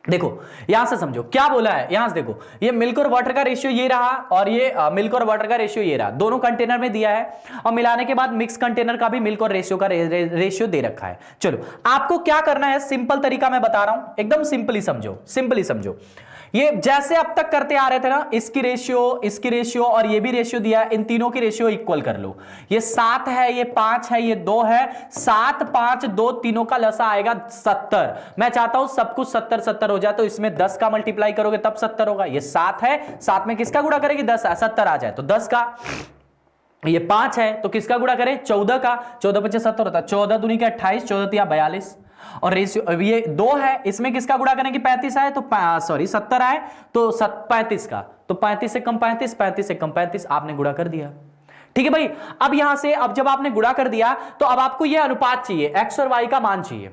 देखो यहां से समझो क्या बोला है। यहां से देखो, ये मिल्क और वाटर का रेशियो ये रहा और ये मिल्क और वाटर का रेशियो ये रहा, दोनों कंटेनर में दिया है और मिलाने के बाद मिक्स कंटेनर का भी मिल्क और रेशियो का रेशियो दे रखा है। चलो आपको क्या करना है, सिंपल तरीका मैं बता रहा हूं, एकदम सिंपली समझो, सिंपली समझो। ये जैसे अब तक करते आ रहे थे ना, इसकी रेशियो और ये भी रेशियो दिया है, इन तीनों की रेशियो इक्वल कर लो। ये 7 है, ये 5 है, ये 2 है, 7, 5, 2 तीनों का लसा आएगा 70। मैं चाहता हूं सब कुछ 70 70 हो जाए, तो इसमें 10 का मल्टीप्लाई करोगे तब 70 होगा। ये 7 है, 7 में किसका गुणा करेगी, 10, 70 आ जाए तो 10 का। ये 5 है तो किसका गुणा करें, 14 का, 14 × 5 = 70 होता है, 14 दूनी का 28, 14 तिया 42। और रेशियो ये 2 है, इसमें किसका गुणा करें कि 35 आए तो 70 आए तो 35 का, तो 35 से कम 35, 35 से कम 35, आपने गुणा कर दिया। ठीक है भाई। अब यहां से, अब जब आपने गुणा कर दिया तो अब आपको यह अनुपात चाहिए, एक्स और वाई का मान चाहिए,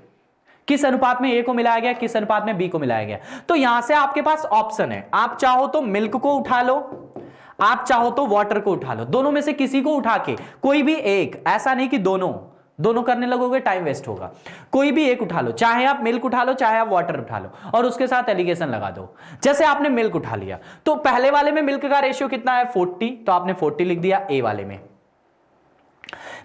किस अनुपात में ए को मिलाया गया, किस अनुपात में बी को मिलाया गया। तो यहां से आपके पास ऑप्शन है, आप चाहो तो मिल्क को उठा लो, आप चाहो तो वाटर को उठा लो, दोनों में से किसी को उठा के, कोई भी एक, ऐसा नहीं कि दोनों करने लगोगे टाइम वेस्ट होगा, कोई भी एक उठा लो, चाहे आप मिल्क उठा लो चाहे आप वाटर उठा लो और उसके साथ एलिगेशन लगा दो। जैसे आपने मिल्क उठा लिया तो पहले वाले में मिल्क का रेशियो कितना है, 40, तो आपने 40 लिख दिया ए वाले में।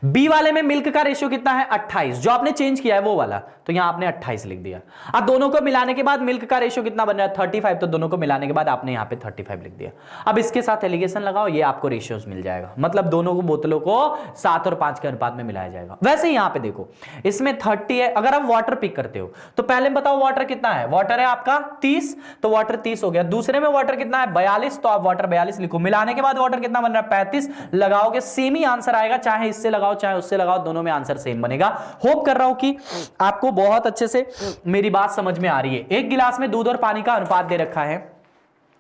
बी वाले में मिल्क का रेशियो कितना है, 28, जो आपने चेंज किया है वो वाला, तो यहां आपने 28 लिख दिया। अब दोनों को मिलाने के बाद मिल्क का रेशियो कितना बन रहा है, 35, तो दोनों को मिलाने के बाद आपने यहां पे 35 लिख दिया। अब इसके साथ एलिगेशन लगाओ, ये आपको रेशियोज मिल जाएगा, मतलब दोनों को बोतलों को 7 और 5 के अनुपात में मिलाया जाएगा। वैसे यहां पे देखो इसमें 30 है, अगर आप वाटर पिक करते हो तो पहले बताओ वाटर कितना है, वाटर है आपका 30, तो वाटर 30 हो गया। दूसरे में वाटर कितना है, 42, तो आप वाटर 42 लिखो। मिलाने के बाद वाटर कितना बन रहा है, 35, लगाओगे सेम ही आंसर आएगा, चाहे इससे लगाओ चाहे उससे लगाओ, दोनों में आंसर सेम बनेगा। होप कर रहा हूं कि आपको बहुत अच्छे से मेरी बात समझ में आ रही है। एक गिलास में दूध और पानी का अनुपात दे रखा है,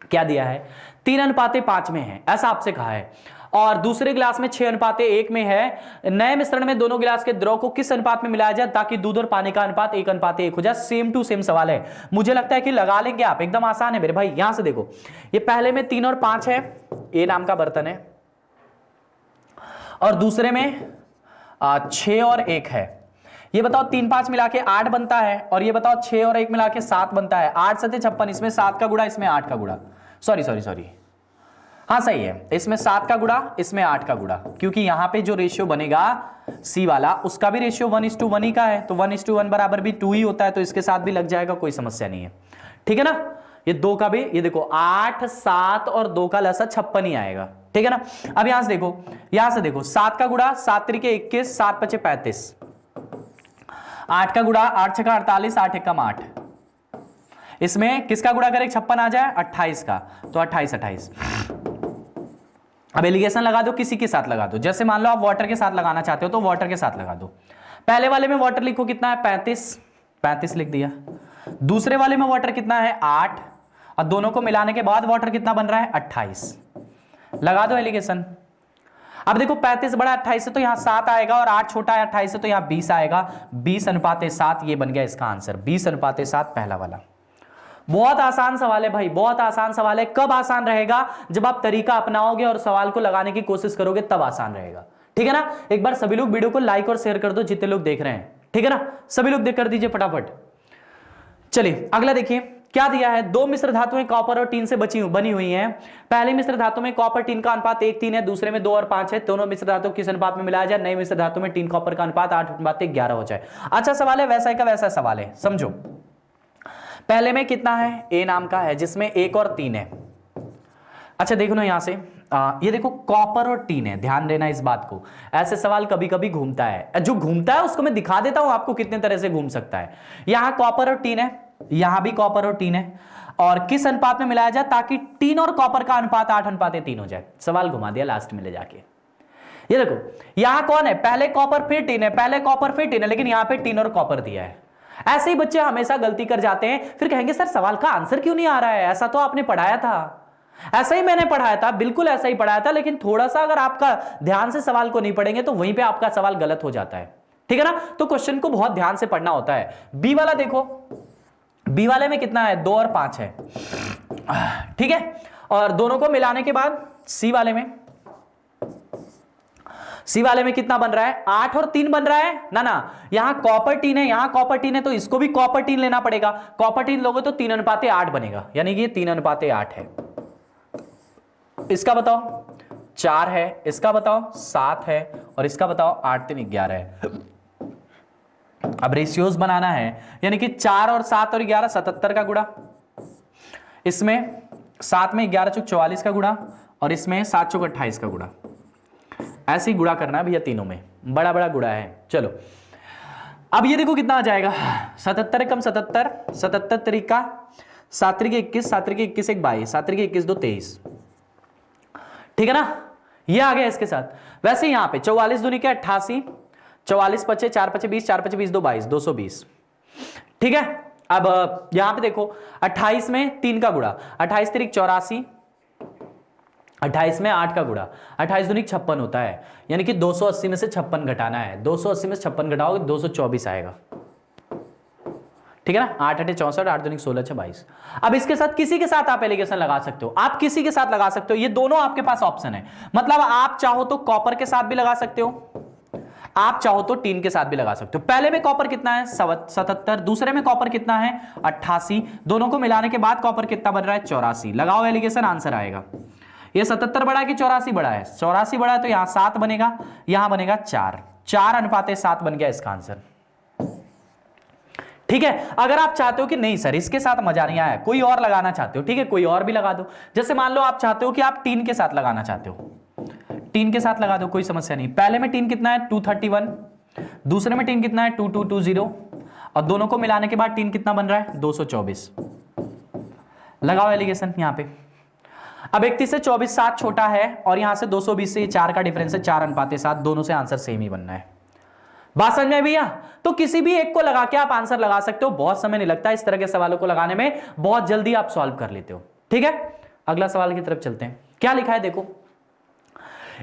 क्या दिया है, 3:5 में है, ऐसा आपसे कहा है, और दूसरे गिलास में 6:1 में है। नए मिश्रण में दोनों गिलास के द्रव को किस अनुपात में मिलाया जाए ताकि दूध और पानी का अनुपात 1:1 हो जाए। सेम टू सेम सवाल है, मुझे लगता है कि लगा लेंगे आप, एकदम आसान है मेरे भाई। यहां से देखो, ये पहले में 3 और 5 है, ए नाम का बर्तन है, और दूसरे में 6 और 1 है। ये बताओ 3 5 मिला के 8 बनता है, और ये बताओ 6 और 1 मिला के 7 बनता है। 8 7 56, इसमें 7 का गुणा, इसमें 8 का गुणा, सॉरी, हाँ सही है, इसमें 7 का गुणा, इसमें 8 का गुणा, क्योंकि यहां पे जो रेशियो बनेगा सी वाला, उसका भी रेशियो 1:1 ही का है, तो 1:1 बराबर भी 2 ही होता है, तो इसके साथ भी लग जाएगा, कोई समस्या नहीं है। ठीक है ना, ये 2 का भी, ये देखो 8 7 और 2 का लसा 56 ही आएगा। ठीक है ना, अब यहां से देखो 7 का गुणा 7 तरीके 21, 7 5 35, 8 का गुणा 8 6 48, 8 1 8, इसमें किसका गुणा करें 56 आ जाए, 28 का, तो 28। अब एलिगेशन लगा दो, किसी के साथ लगा दो, जैसे मान लो आप वाटर के साथ लगाना चाहते हो तो वाटर के साथ लगा दो। पहले वाले में वाटर लिखो कितना है 35 लिख दिया, दूसरे वाले में वाटर कितना है 8, और दोनों को मिलाने के बाद वाटर कितना बन रहा है 28, लगा दो एलिगेशन। अब देखो 35 बड़ा 28 से तो यहां 7 आएगा, और 8 छोटा है 28 से तो यहां 20 आएगा, 20:7, ये बन गया इसका आंसर, 20:7 पहला वाला। बहुत आसान सवाल है भाई, बहुत आसान सवाल है। कब आसान रहेगा, जब आप तरीका अपनाओगे और सवाल को लगाने की कोशिश करोगे, तब आसान रहेगा। ठीक है ना, एक बार सभी लोग वीडियो को लाइक और शेयर कर दो, जितने लोग देख रहे हैं। ठीक है ना, सभी लोग देख कर दीजिए फटाफट। चलिए अगला देखिए क्या दिया है। 2 मिश्र धातुएं कॉपर और टीन से बनी हुई हैं। पहले मिश्र धातु में कॉपर टीन का अनुपात 1:3 है, दूसरे में 2 और 5 है। दोनों मिश्र धातु किस अनुपात में मिलाया जाए, नई मिश्र धातु में टीन कॉपर का अनुपात 8:11 हो जाए। अच्छा सवाल है, वैसा का वैसा सवाल है, समझो। पहले में कितना है, ए नाम का है जिसमें 1 और 3 है। अच्छा देखो ना यहां से, ये देखो कॉपर और टीन है, ध्यान देना इस बात को। ऐसे सवाल कभी कभी घूमता है, जो घूमता है उसको मैं दिखा देता हूं आपको कितने तरह से घूम सकता है। यहां कॉपर और टीन है, यहां भी कॉपर और टीन है, और किस अनुपात में मिलाया जाए ताकि टीन और कॉपर का अनुपात 8:3 हो जाए। सवाल घुमा दिया लास्ट में ले जाके। ये देखो यहां कौन है, पहले कॉपर फिर टीन है, पहले कॉपर फिर टीन है, लेकिन यहां पे टीन और कॉपर दिया है। ऐसे ही बच्चे हमेशा गलती कर जाते हैं, फिर कहेंगे सर सवाल का आंसर क्यों नहीं आ रहा है, ऐसा तो आपने पढ़ाया था। ऐसा ही मैंने पढ़ाया था, बिल्कुल ऐसा ही पढ़ाया था, लेकिन थोड़ा सा अगर आपका ध्यान से सवाल को नहीं पढ़ेंगे तो वहीं पे आपका सवाल गलत हो जाता है। ठीक है ना, तो क्वेश्चन को बहुत ध्यान से पढ़ना होता है। बी वाला देखो, बी वाले में कितना है 2 और 5 है। ठीक है, और दोनों को मिलाने के बाद सी वाले में कितना बन रहा है 8 और 3 बन रहा है ना, यहां कॉपर टीन है, यहां कॉपर टीन है, तो इसको भी कॉपर टीन लेना पड़ेगा। कॉपर टीन लोगे तो 3:8 बनेगा, यानी कि ये 3:8 है। इसका बताओ 4 है, इसका बताओ 7 है, और इसका बताओ 8 3 11 है। अब रेशियोज बनाना है, यानी कि 4 और 7 और 11 77 का गुणा, इसमें 7 में 11 चौक 44 का गुणा, और इसमें 7 चौक 28 का गुणा। ऐसे ही गुणा करना है भैया, तीनों में बड़ा बड़ा गुणा है। चलो अब ये देखो कितना आ जाएगा, 77 कम 77, 77 तरीका 7 तरीके 21, 7 तरीके 21 1 22, 7 तरीके 21 2 23। ठीक है ना, ये आ गया इसके साथ। वैसे यहां पे 44 दूनी के 88, 44 पचे 4 पचे 20, 4 पचे 20 2 22, 220। ठीक है, अब यहां पे देखो 28 में 3 का गुणा, 28 तरीक 84, 28 में 8 का गुणा, 28 दूनी 56 होता है, यानी कि 280 में से 56 घटाना है। 280 में से 56 घटाओगे 224 आएगा। ठीक है ना, 8 8 64, 8 दूनी 16 22। अब इसके साथ किसी के साथ आप एलिगेशन लगा सकते हो, आप किसी के साथ लगा सकते हो, ये दोनों आपके पास ऑप्शन है। मतलब आप चाहो तो कॉपर के साथ भी लगा सकते हो, आप चाहो तो टीन के साथ भी लगा सकते हो। पहले में कॉपर कितना है 77, दूसरे में कॉपर कितना है 88, दोनों को मिलाने के बाद कॉपर कितना बन रहा है 84। लगाओ एलिगेशन, आंसर आएगा। ये 77 बड़ा है कि 84 बड़ा है, 84 बड़ा है, तो यहां 7 बनेगा, यहां बनेगा 4, 4:7 बन गया इसका आंसर। ठीक है, अगर आप चाहते हो कि नहीं सर इसके साथ मजा नहीं आया, कोई और लगाना चाहते हो, ठीक है कोई और भी लगा दो। जैसे मान लो आप चाहते हो कि आप टीन के साथ लगाना चाहते हो, टीन के साथ लगा दो, कोई समस्या नहीं। पहले में टीन कितना है 231, दूसरे में टीन कितना है 2220, और दोनों को मिलाने के बाद टीन कितना बन रहा है 224। लगाओ एलिगेशन यहां पे। अब 31 से 24 7 छोटा है, और यहां से 220 से 4 का डिफरेंस है, 4:7, दोनों से आंसर सेम ही बनना है। बात समझ में भैया? तो किसी भी एक को लगा के आप आंसर लगा सकते हो, बहुत समय नहीं लगता इस तरह के सवालों को लगाने में, बहुत जल्दी आप सॉल्व कर लेते हो। ठीक है, अगला सवाल की तरफ चलते हैं। क्या लिखा है देखो,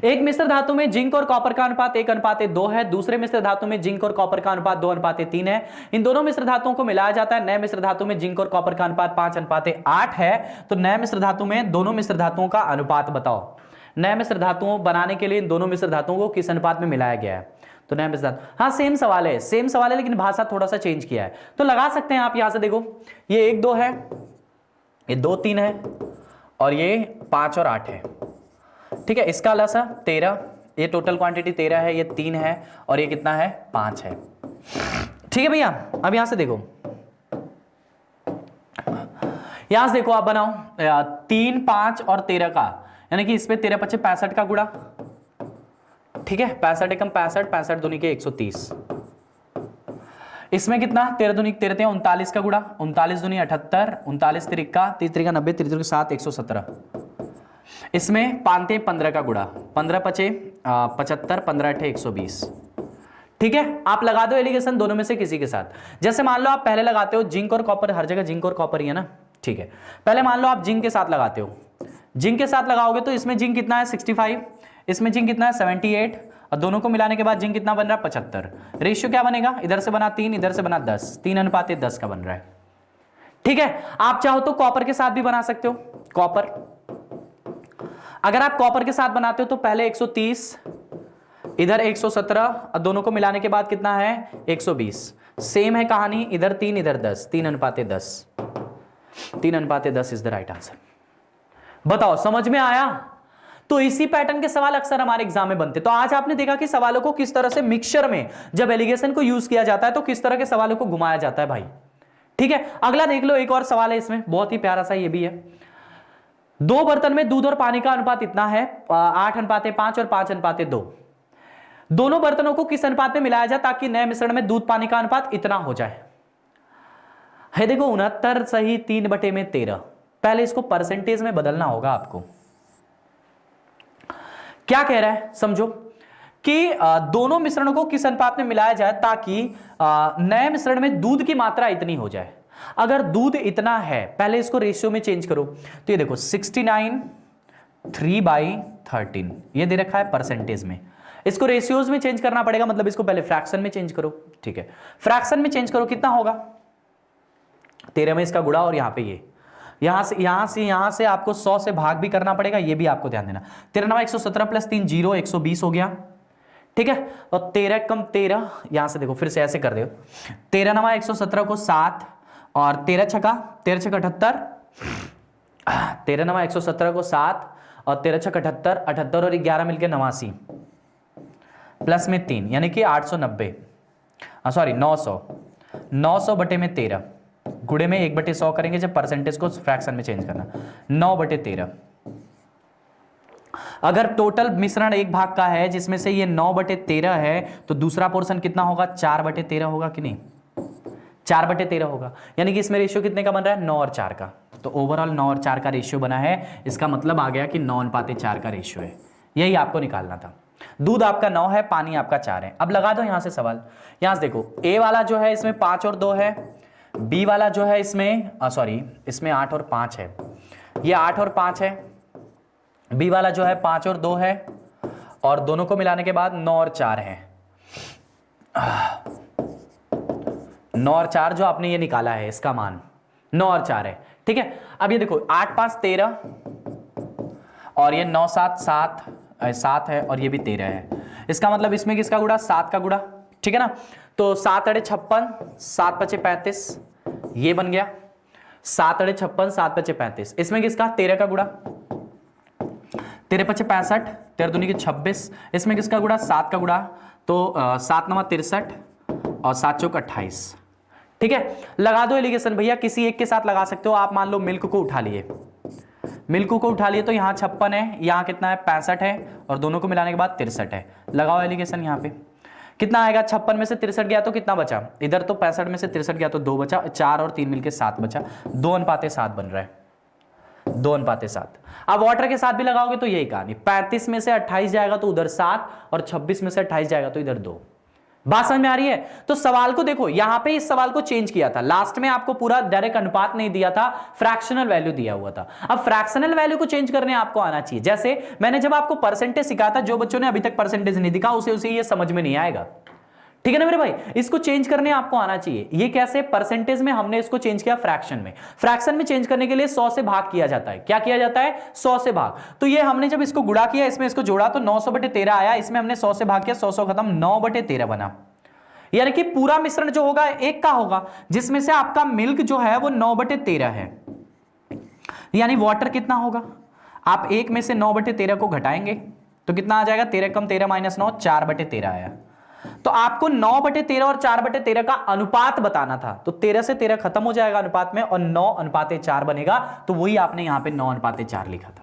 एक मिश्र धातु में जिंक और कॉपर का अनुपात 1:2 है, दूसरे मिश्र धातु में जिंक और कॉपर का अनुपात 2:3 है। इन दोनों मिश्र धातुओं को मिलाया जाता है, नए मिश्र धातु में जिंक और कॉपर का अनुपात 5:8 है। तो नए मिश्र धातु में दोनों मिश्र धातुओं का अनुपात बताओ। नए मिश्र धातुओं बनाने के लिए इन दोनों मिश्र धातुओं को किस अनुपात में मिलाया गया है? तो नए मिश्र धातु, हाँ सेम सवाल है लेकिन भाषा थोड़ा सा चेंज किया है। तो लगा सकते हैं आप, यहां से देखो ये 1 2 है, ये 2 3 है, और ये 5 और 8 है। ठीक है, इसका लसा 13, ये टोटल क्वांटिटी 13 है, ये 3 है, और ये कितना है? 5 है। ठीक है भैया, अब यहां से देखो, यहां से देखो आप बनाओ 3 5 और 13 का, यानी कि इस पे 13 5 65 का गुणा। ठीक है, 65 एकम 65, 65 दूनी के 130। इसमें कितना? 13 दूनी 13 39 का गुणा, 39 दूनी 78, 39 तिरिका 30 90, 30 7 117। इसमें 5 15 का गुणा, 15 5 75, 15 8 120। ठीक है, आप लगा दो एलिगेशन दोनों में से किसी के साथ। जैसे मान लो आप पहले लगाते हो जिंक और कॉपर, हर जगह जिंक और कॉपर ही है ना। ठीक है, पहले मान लो आप जिंक के साथ लगाते हो, जिंक के साथ लगाओगे तो इसमें जिंक कितना है? 65, इसमें जिंक कितना है? 78, और दोनों को मिलाने के बाद जिंक कितना बन रहा है? 75। रेशियो क्या बनेगा? इधर से बना 3, इधर से बना 10, 3:10 का बन रहा है। ठीक है, आप चाहो तो कॉपर के साथ भी बना सकते हो। कॉपर, अगर आप कॉपर के साथ बनाते हो तो पहले 130, इधर 117, और दोनों को मिलाने के बाद कितना है? 120। सेम है कहानी, इधर 3 इधर 10, 3:10, 3:10 इज द राइट आंसर। बताओ समझ में आया? तो इसी पैटर्न के सवाल अक्सर हमारे एग्जाम में बनते। तो आज आपने देखा कि सवालों को किस तरह से मिक्सचर में जब एलिगेशन को यूज किया जाता है तो किस तरह के सवालों को घुमाया जाता है भाई। ठीक है, अगला देख लो, एक और सवाल है इसमें, बहुत ही प्यारा सा ये भी है। 2 बर्तन में दूध और पानी का अनुपात इतना है 8:5 और 5:2। दोनों बर्तनों को किस अनुपात में मिलाया जाए ताकि नए मिश्रण में दूध पानी का अनुपात इतना हो जाए? है देखो 69 सही 3/13। पहले इसको परसेंटेज में बदलना होगा आपको। क्या कह रहा है समझो कि दोनों मिश्रणों को किस अनुपात में मिलाया जाए ताकि नए मिश्रण में दूध की मात्रा इतनी हो जाए। अगर दूध इतना है, पहले इसको रेशियो में चेंज करो, तो ये देखो 69 3/13 ये दे रखा है परसेंटेज में। इसको रेशियोज में चेंज करना पड़ेगा, मतलब इसको पहले फ्रैक्शन में चेंज करो। ठीक है, फ्रैक्शन में चेंज करो, कितना होगा? 13 में इसका गुणा, और यहां पे ये यहां से आपको 100 से भाग भी करना पड़ेगा, ये भी आपको ध्यान देना। 13 9 117 + 3 0 120 हो गया। ठीक है, और 13 कम 13, यहां से देखो फिर से ऐसे कर दो, 13 9 117 को 7, और 13 छका 78, 13 9 117 को 7, और 13 छक 78, 78 और 11 मिलकर 89, प्लस में 3 यानी कि 890, सॉरी 900, 900/13 गुणे में 1/100 करेंगे जब परसेंटेज को फ्रैक्शन में चेंज करना, 9/13। अगर टोटल मिश्रण 1 भाग का है जिसमें से ये 9/13 है तो दूसरा पोर्शन कितना होगा? 4/13 होगा कि नहीं? 4/13 होगा, यानी कि इसमें रेशियो कितने का बन रहा है? 9 और 4 का। तो ओवरऑल 9 और 4 का रेशियो बना है, इसका मतलब आ गया कि 9:4 का रेशियो है। यही आपको निकालना था। दूध आपका 9 है, पानी आपका 4 है। अब लगा दो यहां से सवाल। यहां से देखो ए वाला जो है इसमें 5 और 2 है, बी वाला जो है इसमें इसमें 8 और 5 है, ये 8 और 5 है, बी वाला जो है 5 और 2 है, और दोनों को मिलाने के बाद 9 और 4 है। 9 और 4 जो आपने ये निकाला है इसका मान 9 और 4 है। ठीक है, अब ये देखो 8 5 13, और ये 9 7 7 है, और ये भी 13 है। इसका मतलब इसमें किसका गुणा? 7 का गुणा। ठीक है ना, तो 7 अड़े 56, 7 5 35, ये बन गया 7 अड़े 56, 7 5 35। इसमें किसका? 13 का गुणा, 13 5 65, 13 दूनी की 26। इसमें किसका गुणा? 7 का गुणा, तो 7 9 63, और 7 चौक 28। ठीक है, लगा दो एलिगेशन भैया, किसी एक के साथ लगा सकते हो आप। मान लो मिल्क को उठा लिए, तो यहाँ 56 है, यहाँ कितना है? 65 है, और दोनों को मिलाने के बाद 63 है। लगाओ एलिगेशन, यहाँ पे कितना आएगा? 56 में से 63 गया तो कितना बचा? इधर तो 65 में से 63 गया तो 2 बचा, 4 और 3 मिलके 7 बचा, 2:7 बन रहा है, 2:7। अब वाटर के साथ भी लगाओगे तो यही कहानी, 35 में से 28 जाएगा तो उधर 7, और 26 में से 28 जाएगा तो इधर 2। बात समझ में आ रही है? तो सवाल को देखो, यहां पे इस सवाल को चेंज किया था, लास्ट में आपको पूरा डायरेक्ट अनुपात नहीं दिया था, फ्रैक्शनल वैल्यू दिया हुआ था। अब फ्रैक्शनल वैल्यू को चेंज करने आपको आना चाहिए। जैसे मैंने जब आपको परसेंटेज सिखाया था, जो बच्चों ने अभी तक परसेंटेज नहीं दिखा उसे ये समझ में नहीं आएगा। ठीक है ना मेरे भाई, इसको चेंज करने आपको आना चाहिए। ये कैसे, परसेंटेज में हमने इसको चेंज किया फ्रैक्शन में। फ्रैक्शन में चेंज करने के लिए 100 से भाग किया जाता है। क्या किया जाता है? 100 से भाग। तो ये हमने जब इसको गुणा किया, इसमें इसको जोड़ा तो 900/13 आया, इसमें हमने 100 से भाग किया, 100 खत्म, 9/13 बना। यानी कि पूरा मिश्रण जो होगा एक का होगा, जिसमें से आपका मिल्क जो है वो 9/13 है। यानी वाटर कितना होगा, आप एक में से 9/13 को घटाएंगे तो कितना आ जाएगा, 13 कम 13 माइनस 9, 4/13 आया। तो आपको 9/13 और 4/13 का अनुपात बताना था, तो 13 से 13 खत्म हो जाएगा अनुपात में और 9:4 बनेगा, तो वही आपने यहां पे 9:4 लिखा था।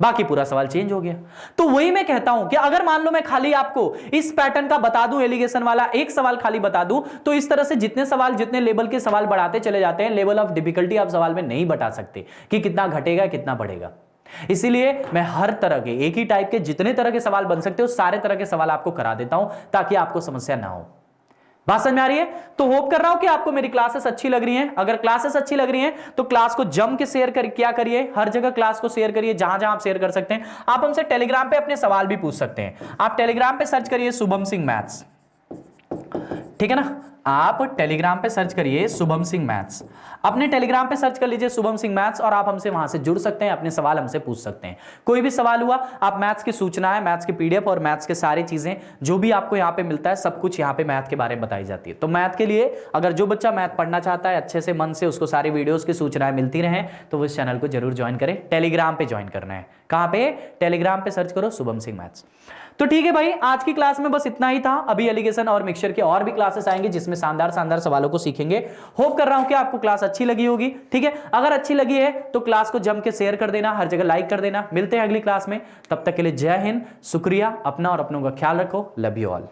बाकी पूरा सवाल चेंज हो गया। तो वही मैं कहता हूं कि अगर मान लो मैं खाली आपको इस पैटर्न का बता दूं, एलिगेशन वाला एक सवाल खाली बता दूं, तो इस तरह से जितने सवाल, जितने लेवल के सवाल बढ़ाते चले जाते हैं, लेवल ऑफ डिफिकल्टी आप सवाल में नहीं बता सकते कि कितना घटेगा कितना बढ़ेगा। इसीलिए मैं हर तरह के, एक ही टाइप के जितने तरह के सवाल बन सकते हो सारे तरह के सवाल आपको करा देता हूं, ताकि आपको समस्या ना हो। बात समझ में आ रही है? तो होप कर रहा हूं कि आपको मेरी क्लासेस अच्छी लग रही हैं। अगर क्लासेस अच्छी लग रही हैं तो क्लास को जम के शेयर कर, क्या करिए, हर जगह क्लास को शेयर करिए, जहां जहां आप शेयर कर सकते हैं। आप हमसे टेलीग्राम पे अपने सवाल भी पूछ सकते हैं। आप टेलीग्राम पे सर्च करिए शुभम सिंह मैथ्स, ठीक है ना, आप टेलीग्राम पे सर्च करिए शुभम सिंह मैथ्स, अपने टेलीग्राम पे सर्च कर लीजिए शुभम सिंह मैथ्स, और आप हमसे वहां से जुड़ सकते हैं, अपने सवाल हमसे पूछ सकते हैं। कोई भी सवाल हुआ, आप मैथ्स की सूचना है, मैथ्स के पीडीएफ और मैथ्स के सारी चीजें जो भी आपको यहाँ पे मिलता है, सब कुछ यहाँ पे मैथ के बारे में बताई जाती है। तो मैथ के लिए अगर जो बच्चा मैथ पढ़ना चाहता है अच्छे से मन से, उसको सारी वीडियोस की सूचनाएं मिलती रहें, तो वो इस चैनल को जरूर ज्वाइन करें। टेलीग्राम पे ज्वाइन करना है, कहां पे, टेलीग्राम पे सर्च करो शुभम सिंह मैथ्स। तो ठीक है भाई, आज की क्लास में बस इतना ही था। अभी एलिगेशन और मिक्सचर के और भी क्लासेस आएंगे जिसमें शानदार शानदार सवालों को सीखेंगे। होप कर रहा हूं कि आपको क्लास अच्छी लगी होगी। ठीक है, अगर अच्छी लगी है तो क्लास को जम के शेयर कर देना, हर जगह लाइक कर देना। मिलते हैं अगली क्लास में, तब तक के लिए जय हिंद, शुक्रिया, अपना और अपनों का ख्याल रखो, लव यू ऑल।